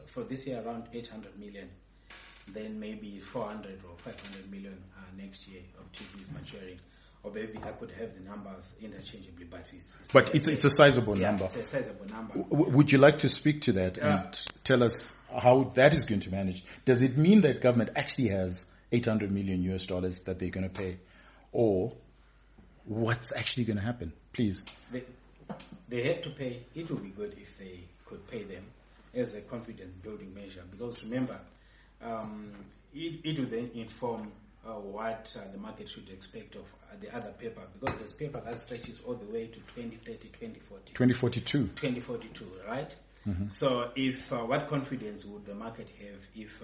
for this year around 800 million. Then maybe 400 or 500 million next year of TVs maturing. Or maybe I could have the numbers interchangeably, but it's a sizable number. It's a sizable number. Would you like to speak to that and tell us how that is going to manage? Does it mean that government actually has 800 million US dollars that they're going to pay, or what's actually going to happen? Please. They have to pay. It would be good if they could pay them as a confidence building measure, because remember, it will then inform what the market should expect of the other paper, because there's paper that stretches all the way to 2030, 2040. 2042, right? Mm-hmm. So if what confidence would the market have if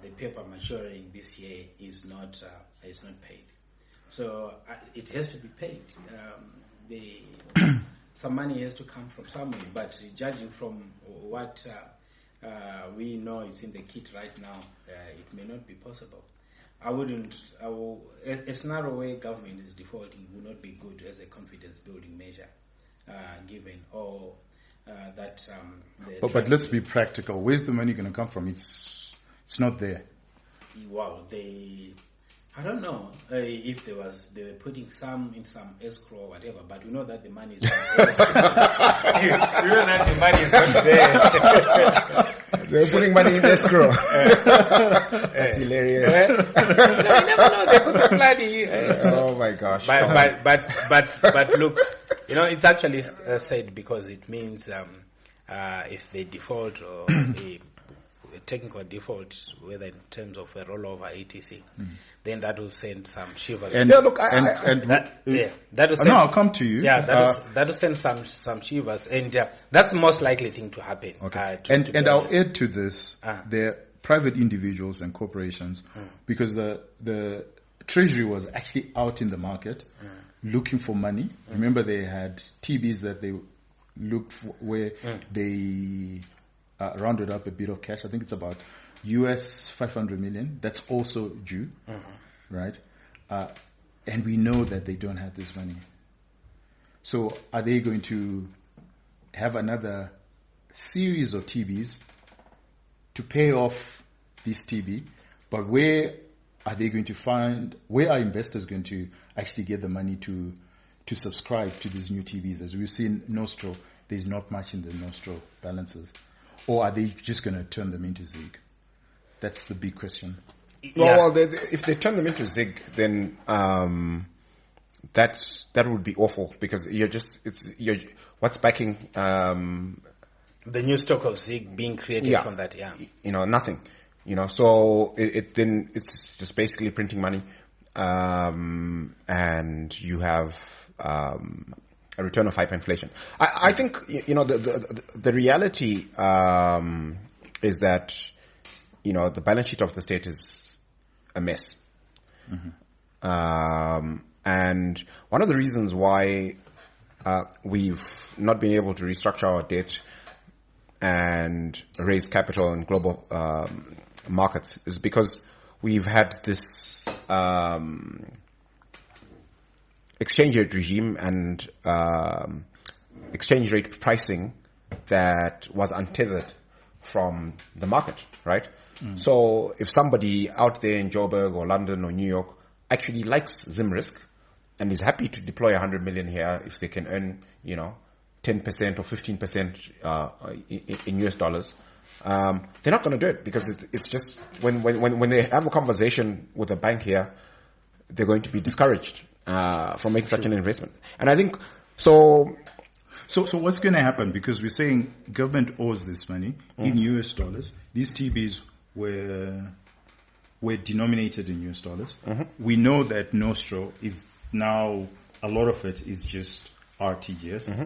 the paper maturing this year is not paid? So it has to be paid. Some money has to come from somewhere, but judging from what we know is in the kit right now, it may not be possible. A scenario where government is defaulting would not be good as a confidence building measure, given all that. But let's be practical. Where's the money going to come from? It's not there. Wow, I don't know if they were putting some in some escrow or whatever, but we know that the money is not there. We know that the money is not there. They're putting money in escrow. That's hilarious. You never know. They could be planning. Oh my gosh. But look, it's actually said because it means if they default or a technical default, whether in terms of a rollover etc., then that will send some shivers. I'll come to you. Yeah, that will send some shivers, and that's the most likely thing to happen. Okay. I'll add to this: the private individuals and corporations, because the Treasury was actually out in the market looking for money. Remember, they had TVs that they looked for where they rounded up a bit of cash. I think it's about US 500 million. That's also due, right? And we know that they don't have this money. So are they going to have another series of TVs to pay off this TV? But where are they going to where are investors going to actually get the money to subscribe to these new TVs? As we've seen, Nostro, there's not much in the Nostro balances. Or are they just going to turn them into ZiG? That's the big question. Well, if they turn them into ZiG, then that would be awful, because you're what's backing the new stock of ZiG being created from that? Nothing. So then it's just basically printing money, and you have a return of hyperinflation. I think the reality is that the balance sheet of the state is a mess, and one of the reasons why we've not been able to restructure our debt and raise capital in global markets is because we've had this exchange rate regime and exchange rate pricing that was untethered from the market, right? So if somebody out there in Joburg or London or New York actually likes Zim risk and is happy to deploy 100 million here if they can earn, 10% or 15% in US dollars, they're not going to do it because it's just when they have a conversation with a bank here, they're going to be discouraged from making such an investment. And I think so. So what's going to happen? Because we're saying government owes this money in US dollars. These TBs were denominated in US dollars. We know that Nostro is now, a lot of it is just RTGS.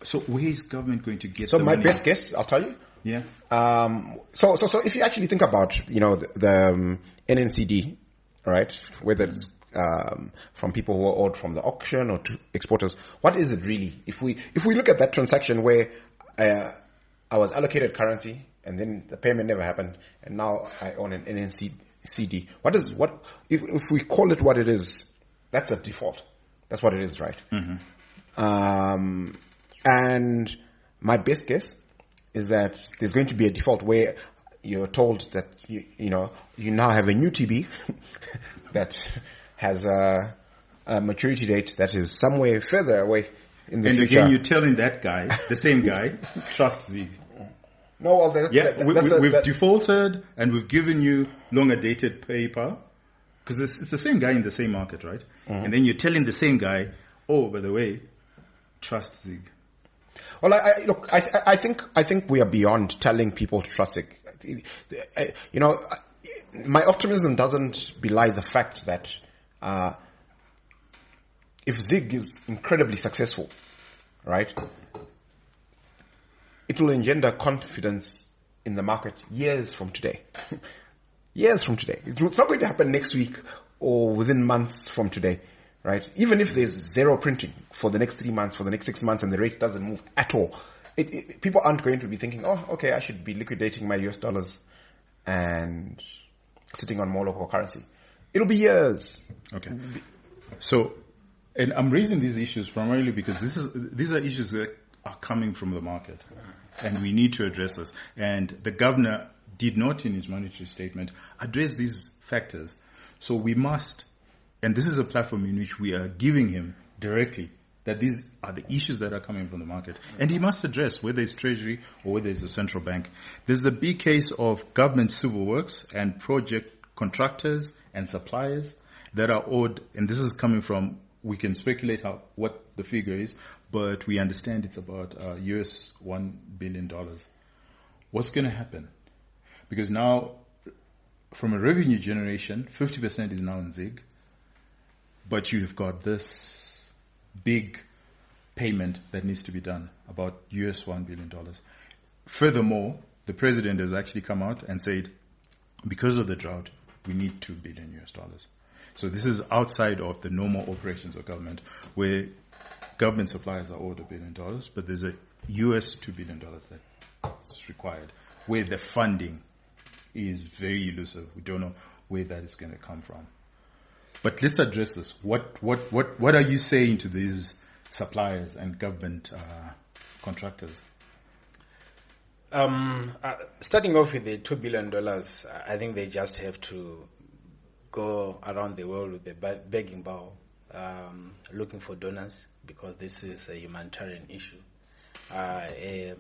So where is government going to get the money? So my best guess, I'll tell you. Yeah. So if you actually think about, the NNCD, right, whether it's from people who are owed from the auction or to exporters, what is it really? If we look at that transaction where I was allocated currency and then the payment never happened, and now I own an NNCD, if we call it what it is, that's a default. That's what it is, right? And my best guess is that there's going to be a default where you're told that you now have a new TB that has a maturity date that is somewhere further away in the future. And again, you're telling that guy, the same guy, trust ZiG. No, well, we've defaulted and we've given you longer dated paper because it's the same guy in the same market, right? And then you're telling the same guy, oh, by the way, trust ZiG. Well, I think we are beyond telling people to trust ZiG. My optimism doesn't belie the fact that if ZiG is incredibly successful, right, it will engender confidence in the market years from today. Years from today. It's not going to happen next week or within months from today, right? Even if there's zero printing for the next 3 months, for the next 6 months, and the rate doesn't move at all, people aren't going to be thinking, oh, okay, I should be liquidating my US dollars and sitting on more local currency. It'll be years. Okay. So, and I'm raising these issues primarily because these are issues that are coming from the market, and we need to address this. And the governor did not, in his monetary statement, address these factors. So we must, and this is a platform in which we are giving him directly that these are the issues that are coming from the market, and he must address whether it's Treasury or whether it's the central bank. There's the big case of government civil works and project contractors and suppliers that are owed, and this is coming from, we can speculate what the figure is, but we understand it's about US $1 billion. What's going to happen? Because now, from a revenue generation, 50% is now in ZiG, but you've got this big payment that needs to be done, about US $1 billion. Furthermore, the president has actually come out and said, because of the drought, we need $2 billion US. So this is outside of the normal operations of government, where government suppliers are owed $1 billion, but there's a US $2 billion that's required, where the funding is very elusive. We don't know where that is going to come from. But let's address this. What are you saying to these suppliers and government contractors? Starting off with the $2 billion, I think they just have to go around the world with a begging bowl, looking for donors, because this is a humanitarian issue. A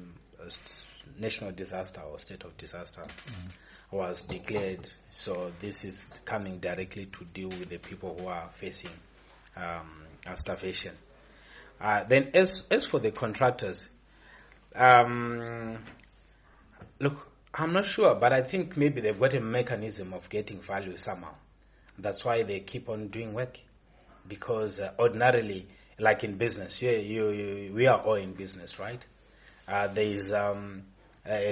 national disaster or state of disaster was declared, so this is coming directly to deal with the people who are facing starvation. Then as for the contractors, look, I'm not sure, but I think maybe they've got a mechanism of getting value somehow. That's why they keep on doing work, because ordinarily, like in business, we are all in business, right? There is a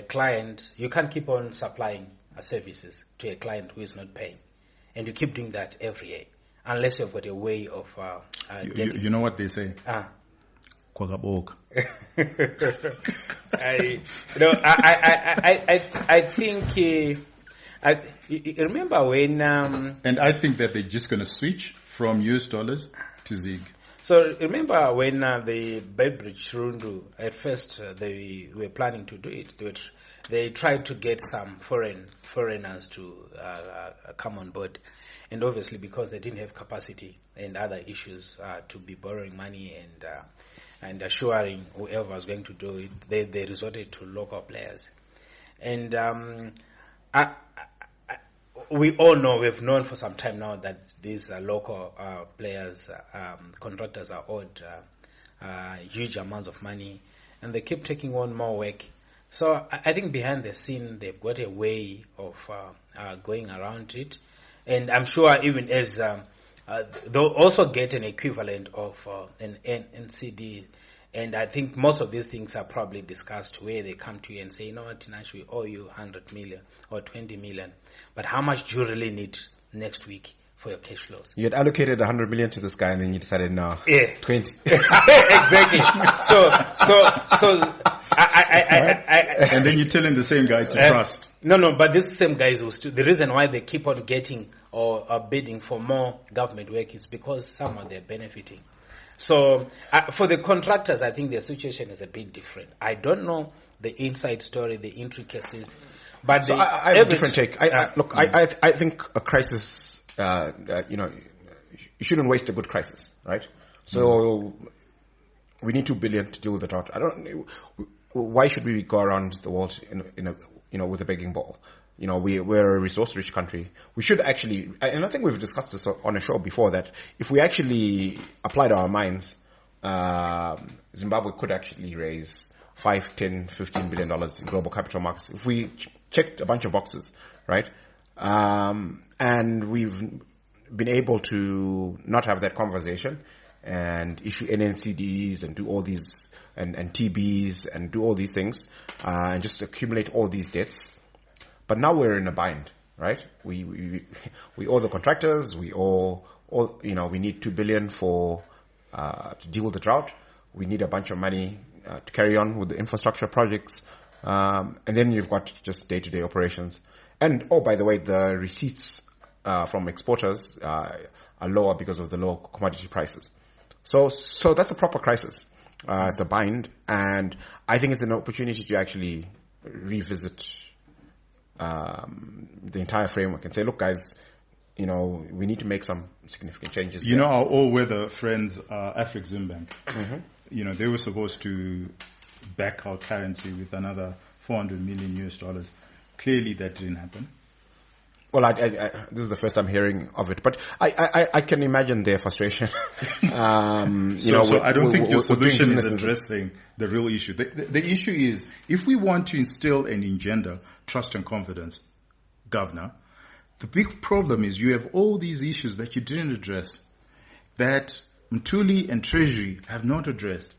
client, you can't keep on supplying services to a client who is not paying, and you keep doing that every year, unless you've got a way of getting. You know what they say? I think. Remember when? And I think that they're just going to switch from US dollars to ZiG? So remember when the Beitbridge Rundu, at first they were planning to do it. They tried to get some foreigners to come on board. And obviously because they didn't have capacity and other issues to be borrowing money and assuring whoever was going to do it, they resorted to local players. And we all know, we've known for some time now that these local players, contractors are owed huge amounts of money, and they keep taking on more work. So I think behind the scene, they've got a way of going around it. And I'm sure even as they'll also get an equivalent of an NCD. And I think most of these things are probably discussed where they come to you and say, you know what, Tinashe, we owe you 100 million or 20 million. But how much do you really need next week for your cash flows? You had allocated 100 million to this guy and then you decided, no, 20. Exactly. And then you're telling the same guy to trust. No, but this same guys the reason why they keep on getting or bidding for more government work is because somehow they're benefiting. So for the contractors, I think their situation is a bit different. I don't know the inside story, the intricacies, but so I have a different take. I think a crisis, you shouldn't waste a good crisis, right? So we need 2 billion to deal with the drought. Why should we go around the world with a begging bowl? We're a resource-rich country. We should actually, and I think we've discussed this on a show before, that if we actually applied our minds, Zimbabwe could actually raise $5, $10, $15 billion in global capital markets if we checked a bunch of boxes, right? And we've been able to not have that conversation and issue NNCDs and do all these and TBs and do all these things and just accumulate all these debts. But now we're in a bind, right? We owe the contractors. We we need 2 billion to deal with the drought. We need a bunch of money to carry on with the infrastructure projects. And then you've got just day-to-day operations. And, by the way, the receipts from exporters are lower because of the low commodity prices. So that's a proper crisis. It's a bind. And I think it's an opportunity to actually revisit the entire framework and say, look, guys, we need to make some significant changes. Our all-weather friends, Afreximbank, they were supposed to back our currency with another $400 million. Clearly, that didn't happen. Well, this is the first I'm hearing of it, but I can imagine their frustration. So I don't think your solution is addressing the real issue. The issue is, if we want to instill and engender trust and confidence, Governor, the big problem is you have all these issues that you didn't address, that Mtuli and Treasury have not addressed.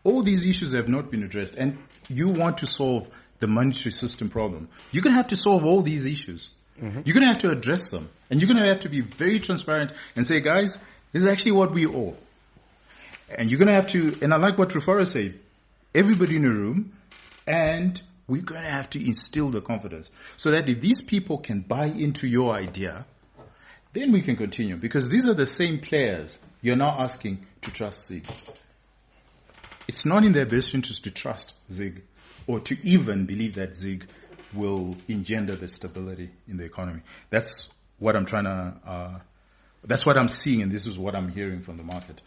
All these issues have not been addressed, and you want to solve the monetary system problem. You're going to have to solve all these issues. Mm-hmm. You're going to have to address them. And you're going to have to be very transparent and say, guys, this is actually what we owe. And you're going to have to, and I like what Rufaro said, everybody in the room, and we're going to have to instill the confidence so that if these people can buy into your idea, then we can continue. Because these are the same players you're now asking to trust ZiG. It's not in their best interest to trust ZiG or to even believe that ZiG will engender the stability in the economy. That's what I'm that's what I'm seeing, and this is what I'm hearing from the market.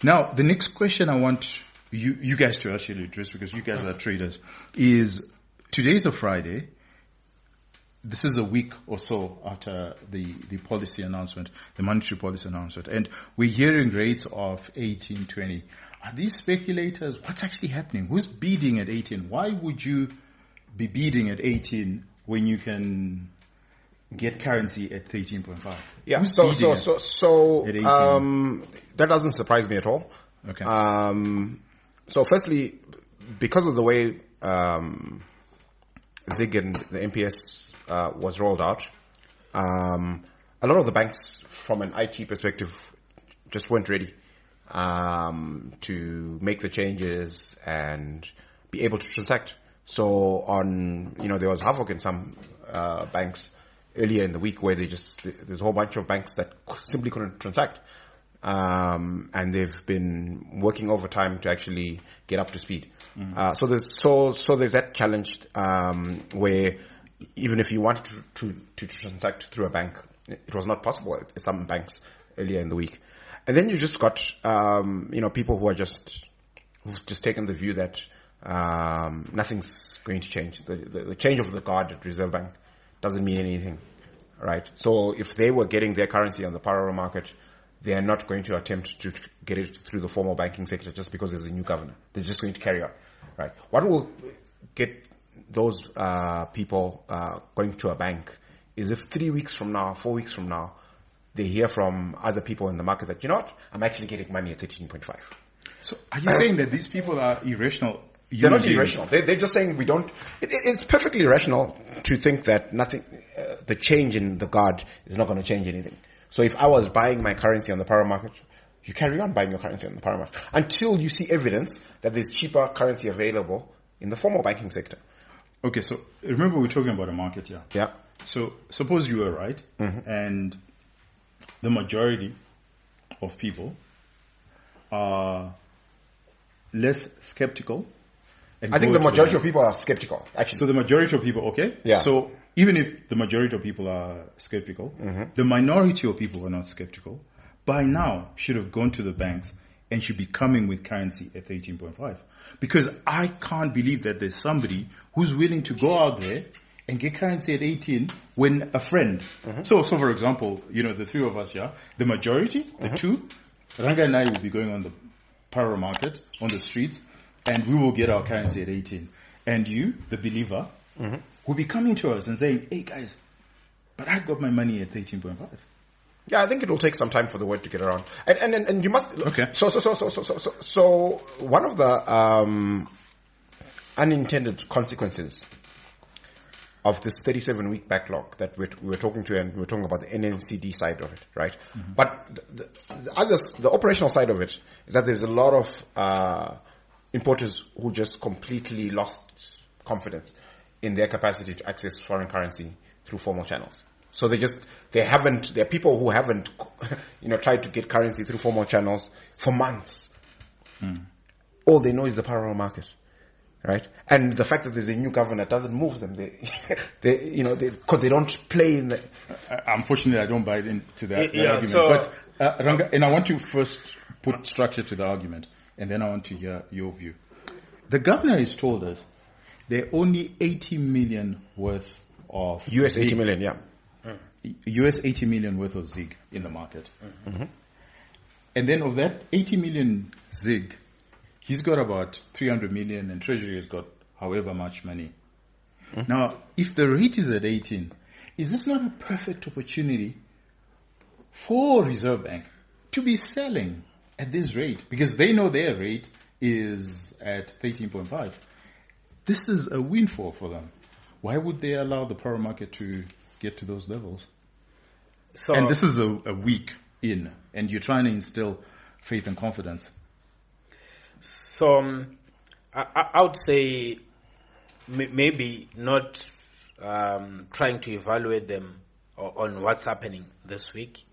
Now, the next question I want you guys to actually address, because you guys are traders, is today's a Friday. This is a week or so after the policy announcement, the monetary policy announcement, and we're hearing rates of 18, 20. Are these speculators? What's actually happening? Who's bidding at 18? Why would you be bidding at 18 when you can get currency at 13.5? Yeah, so that doesn't surprise me at all. Okay. So firstly, because of the way ZiG and the MPS was rolled out, a lot of the banks, from an IT perspective, just weren't ready to make the changes and be able to transact. So there was havoc in some banks earlier in the week where there's a whole bunch of banks that simply couldn't transact. and they've been working overtime to actually get up to speed. So there's that challenge where even if you wanted to transact through a bank, it was not possible at some banks earlier in the week. And then you just got people who've just taken the view that nothing's going to change. The change of the guard at Reserve Bank doesn't mean anything, right? So if they were getting their currency on the parallel market, they are not going to attempt to get it through the formal banking sector just because there's a new governor. They're just going to carry on, right? What will get those people going to a bank is if 3 weeks from now, 4 weeks from now, they hear from other people in the market that, you know what, I'm actually getting money at 13.5. So are you saying that these people are irrational? They're not irrational. They're just saying we don't. It's perfectly rational to think that nothing, the change in the guard is not going to change anything. So if I was buying my currency on the power market, you carry on buying your currency on the power market until you see evidence that there's cheaper currency available in the formal banking sector. Okay, so remember we're talking about a market here. Yeah. So suppose you were right, and the majority of people are less skeptical. I think the majority of people are skeptical, actually. So the majority of people, okay? Yeah. So even if the majority of people are skeptical, the minority of people are not skeptical, by now should have gone to the banks and should be coming with currency at 13.5. Because I can't believe that there's somebody who's willing to go out there and get currency at 18 when a friend. So for example, the three of us here, the majority, the two, Ranga and I will be going on the power market, on the streets, and we will get our currency at 18. And you, the believer, will be coming to us and saying, hey guys, but I got my money at 13.5. Yeah, I think it will take some time for the word to get around. And you must... Okay. So one of the unintended consequences of this 37-week backlog that we're talking to, and we're talking about the NNCD side of it, right? But the operational side of it is that there's a lot of importers who just completely lost confidence in their capacity to access foreign currency through formal channels. So there are people who haven't, tried to get currency through formal channels for months. All they know is the parallel market, right? And the fact that there's a new governor doesn't move them. Because they don't play in the... Unfortunately, I don't buy into that argument. But, Ranga, and I want to first put structure to the argument, and then I want to hear your view. The governor has told us there are only 80 million worth of... US ZiG, 80 million, yeah. US 80 million worth of ZiG in the market. And then of that 80 million ZiG, he's got about 300 million and Treasury has got however much money. Now, if the rate is at 18, is this not a perfect opportunity for Reserve Bank to be selling at this rate? Because they know their rate is at 13.5. This is a windfall for them. Why would they allow the power market to get to those levels? And this is a week in, and you're trying to instill faith and confidence. So I would say maybe not trying to evaluate them on what's happening this week.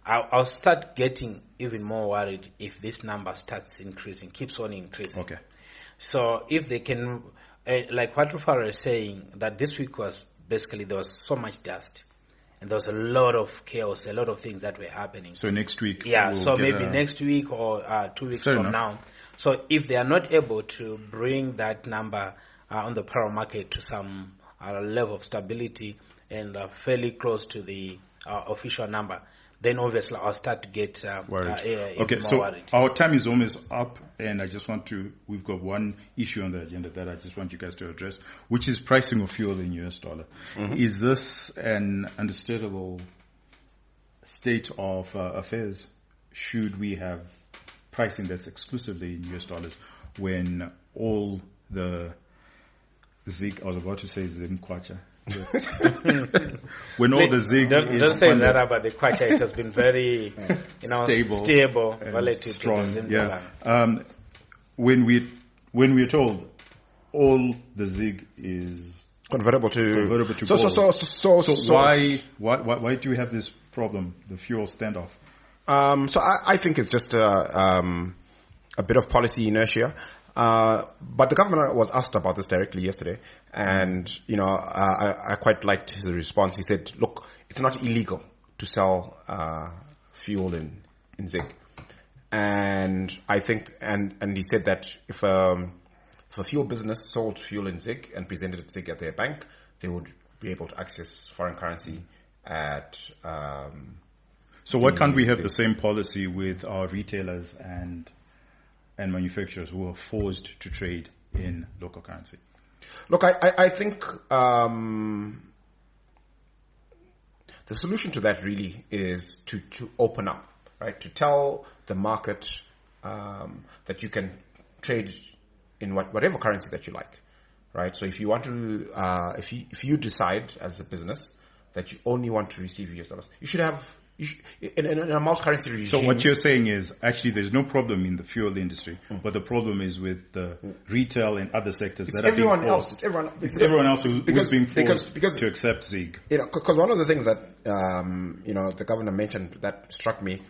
I'll start getting even more worried if this number starts increasing, keeps on increasing. Okay. So if they can, like what Rufaro is saying, that this week was basically there was so much dust. And there was a lot of chaos, a lot of things that were happening. So next week? Yeah, so maybe next week or 2 weeks from now. So if they are not able to bring that number on the power market to some level of stability and fairly close to the official number, then obviously I'll start to get worried. Okay, so worried. Our time is almost up, and I just want to, we've got one issue on the agenda that I just want you guys to address, which is pricing of fuel in US dollar. Is this an understandable state of affairs? Should we have pricing that's exclusively in US dollars when all the ZiG, I was about to say Zimkwacha, when all the ZiG don't say that about the kwacha. It has been very stable relative strong, to the ZiG. When we're told all the ZiG is convertible to gold. So why why do we have this problem, the fuel standoff? So I think it's just a bit of policy inertia. But the governor was asked about this directly yesterday, and I quite liked his response. He said, "Look, it's not illegal to sell fuel in ZiG," and I think, and he said that if a fuel business sold fuel in ZiG and presented it to ZiG at their bank, they would be able to access foreign currency at. So why can't we have the same policy with our retailers and manufacturers who are forced to trade in local currency? Look, I think the solution to that really is to open up, right? To tell the market that you can trade in whatever currency that you like, right? So if you want to, if you decide as a business that you only want to receive US dollars, you should have. In a multi-currency regime. So what you're saying is actually there's no problem in the fuel industry, but the problem is with the retail and other sectors that are being forced. It's everyone else who's being forced to accept ZiG. Because one of the things that the governor mentioned that struck me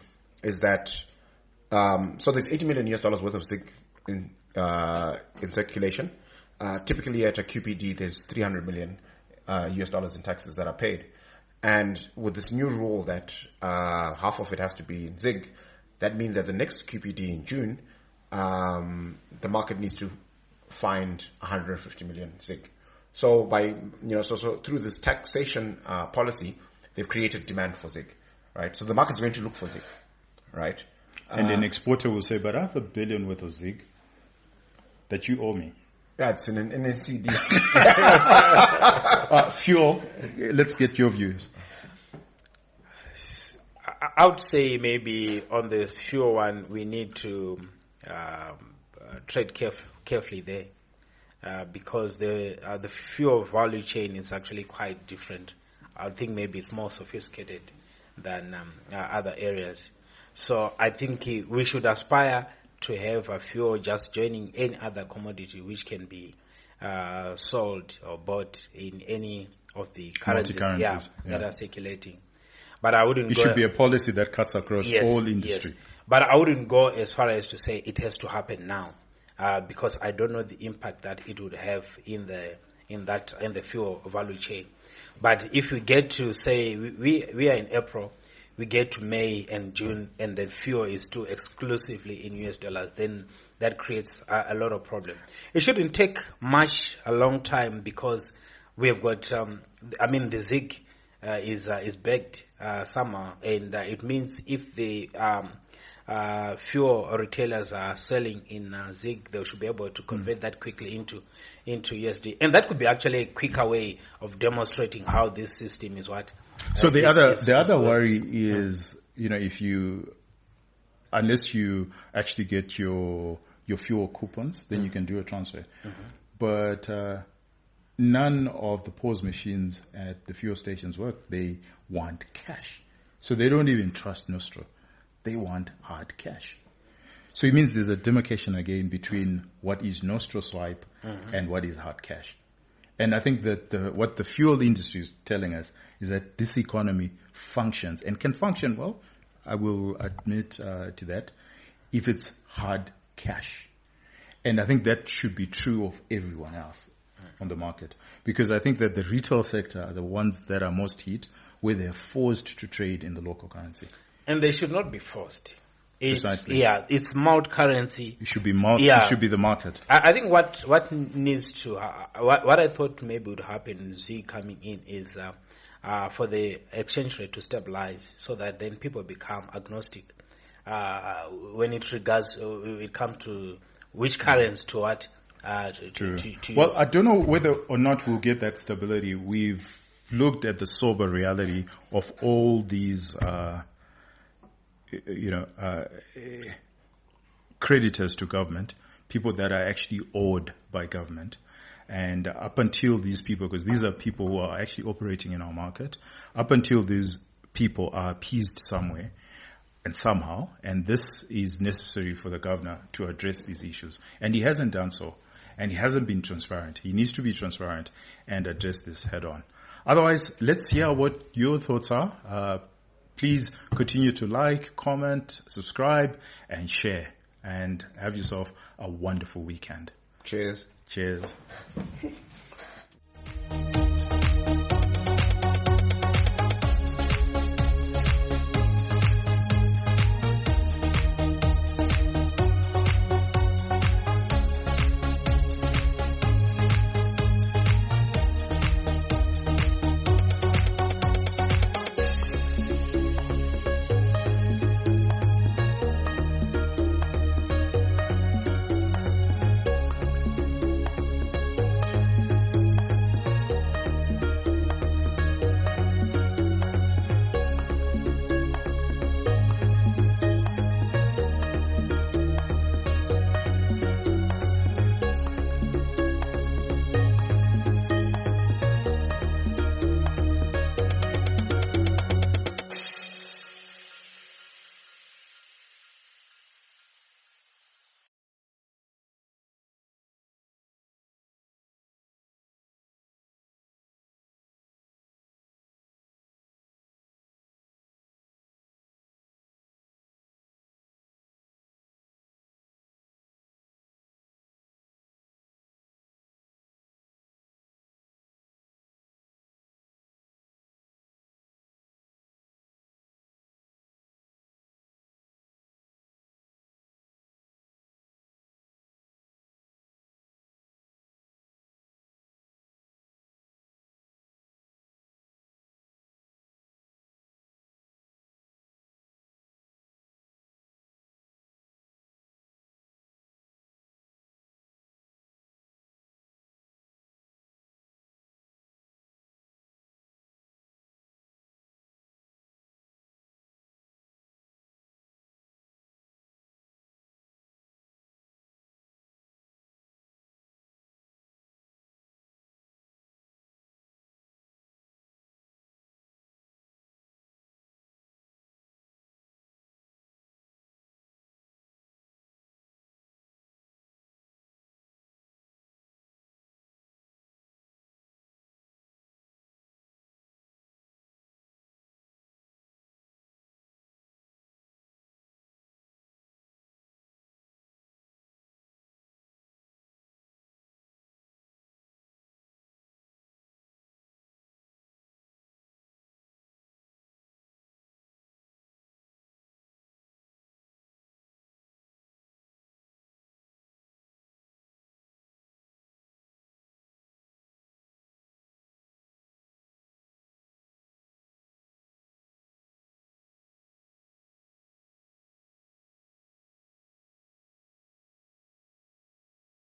is that so there's $80 million worth of ZiG in circulation. Typically at a QPD there's $300 million in taxes that are paid. And with this new rule that half of it has to be in ZiG, that means that the next QPD in June, the market needs to find 150 million ZiG. So by so through this taxation policy, they've created demand for ZiG, right? So the market's going to look for ZiG, right? And an exporter will say, "But I have $1 billion worth of ZiG that you owe me." Yeah, it's an NCD. Fuel, let's get your views. I would say maybe on the fuel one, we need to tread carefully there because the fuel value chain is actually quite different. I think maybe it's more sophisticated than other areas. So I think we should aspire to have a fuel just joining any other commodity which can be sold or bought in any of the currencies that are circulating. But I wouldn't. It should be a policy that cuts across all industry. Yes. But I wouldn't go as far as to say it has to happen now, because I don't know the impact that it would have in the fuel value chain. But if we get to say we are in April, we get to May and June, and then fuel is still exclusively in US dollars, then that creates a lot of problem. It shouldn't take a long time, because we have got, the ZiG is backed somehow, and it means if the fuel retailers are selling in ZiG, they should be able to convert that quickly into USD, and that could be actually a quicker way of demonstrating how this system is what. So the other worry is, unless you actually get your fuel coupons, then you can do a transfer. But none of the POS machines at the fuel stations work. They want cash. So they don't even trust Nostro. They want hard cash. So it means there's a demarcation again between what is Nostro swipe and what is hard cash. And I think that what the fuel industry is telling us is that this economy functions and can function well, I will admit to that, if it's hard cash. And I think that should be true of everyone else on the market. Because I think that the retail sector are the ones that are most hit, where they're forced to trade in the local currency. And they should not be forced. Precisely. Yeah, it's multi-currency. It should be It should be the market. I think what needs to what I thought maybe would happen, Z coming in, is for the exchange rate to stabilize, so that then people become agnostic when it comes to which currency to what. To well, I don't know whether or not we'll get that stability. We've looked at the sober reality of all these. Creditors to government, people that are actually owed by government. And up until these people, because these are people who are actually operating in our market, up until these people are appeased somewhere and somehow, and this is necessary for the governor to address these issues. And he hasn't done so. And he hasn't been transparent. He needs to be transparent and address this head on. Otherwise, let's hear what your thoughts are. Please continue to like, comment, subscribe, and share. And have yourself a wonderful weekend. Cheers. Cheers.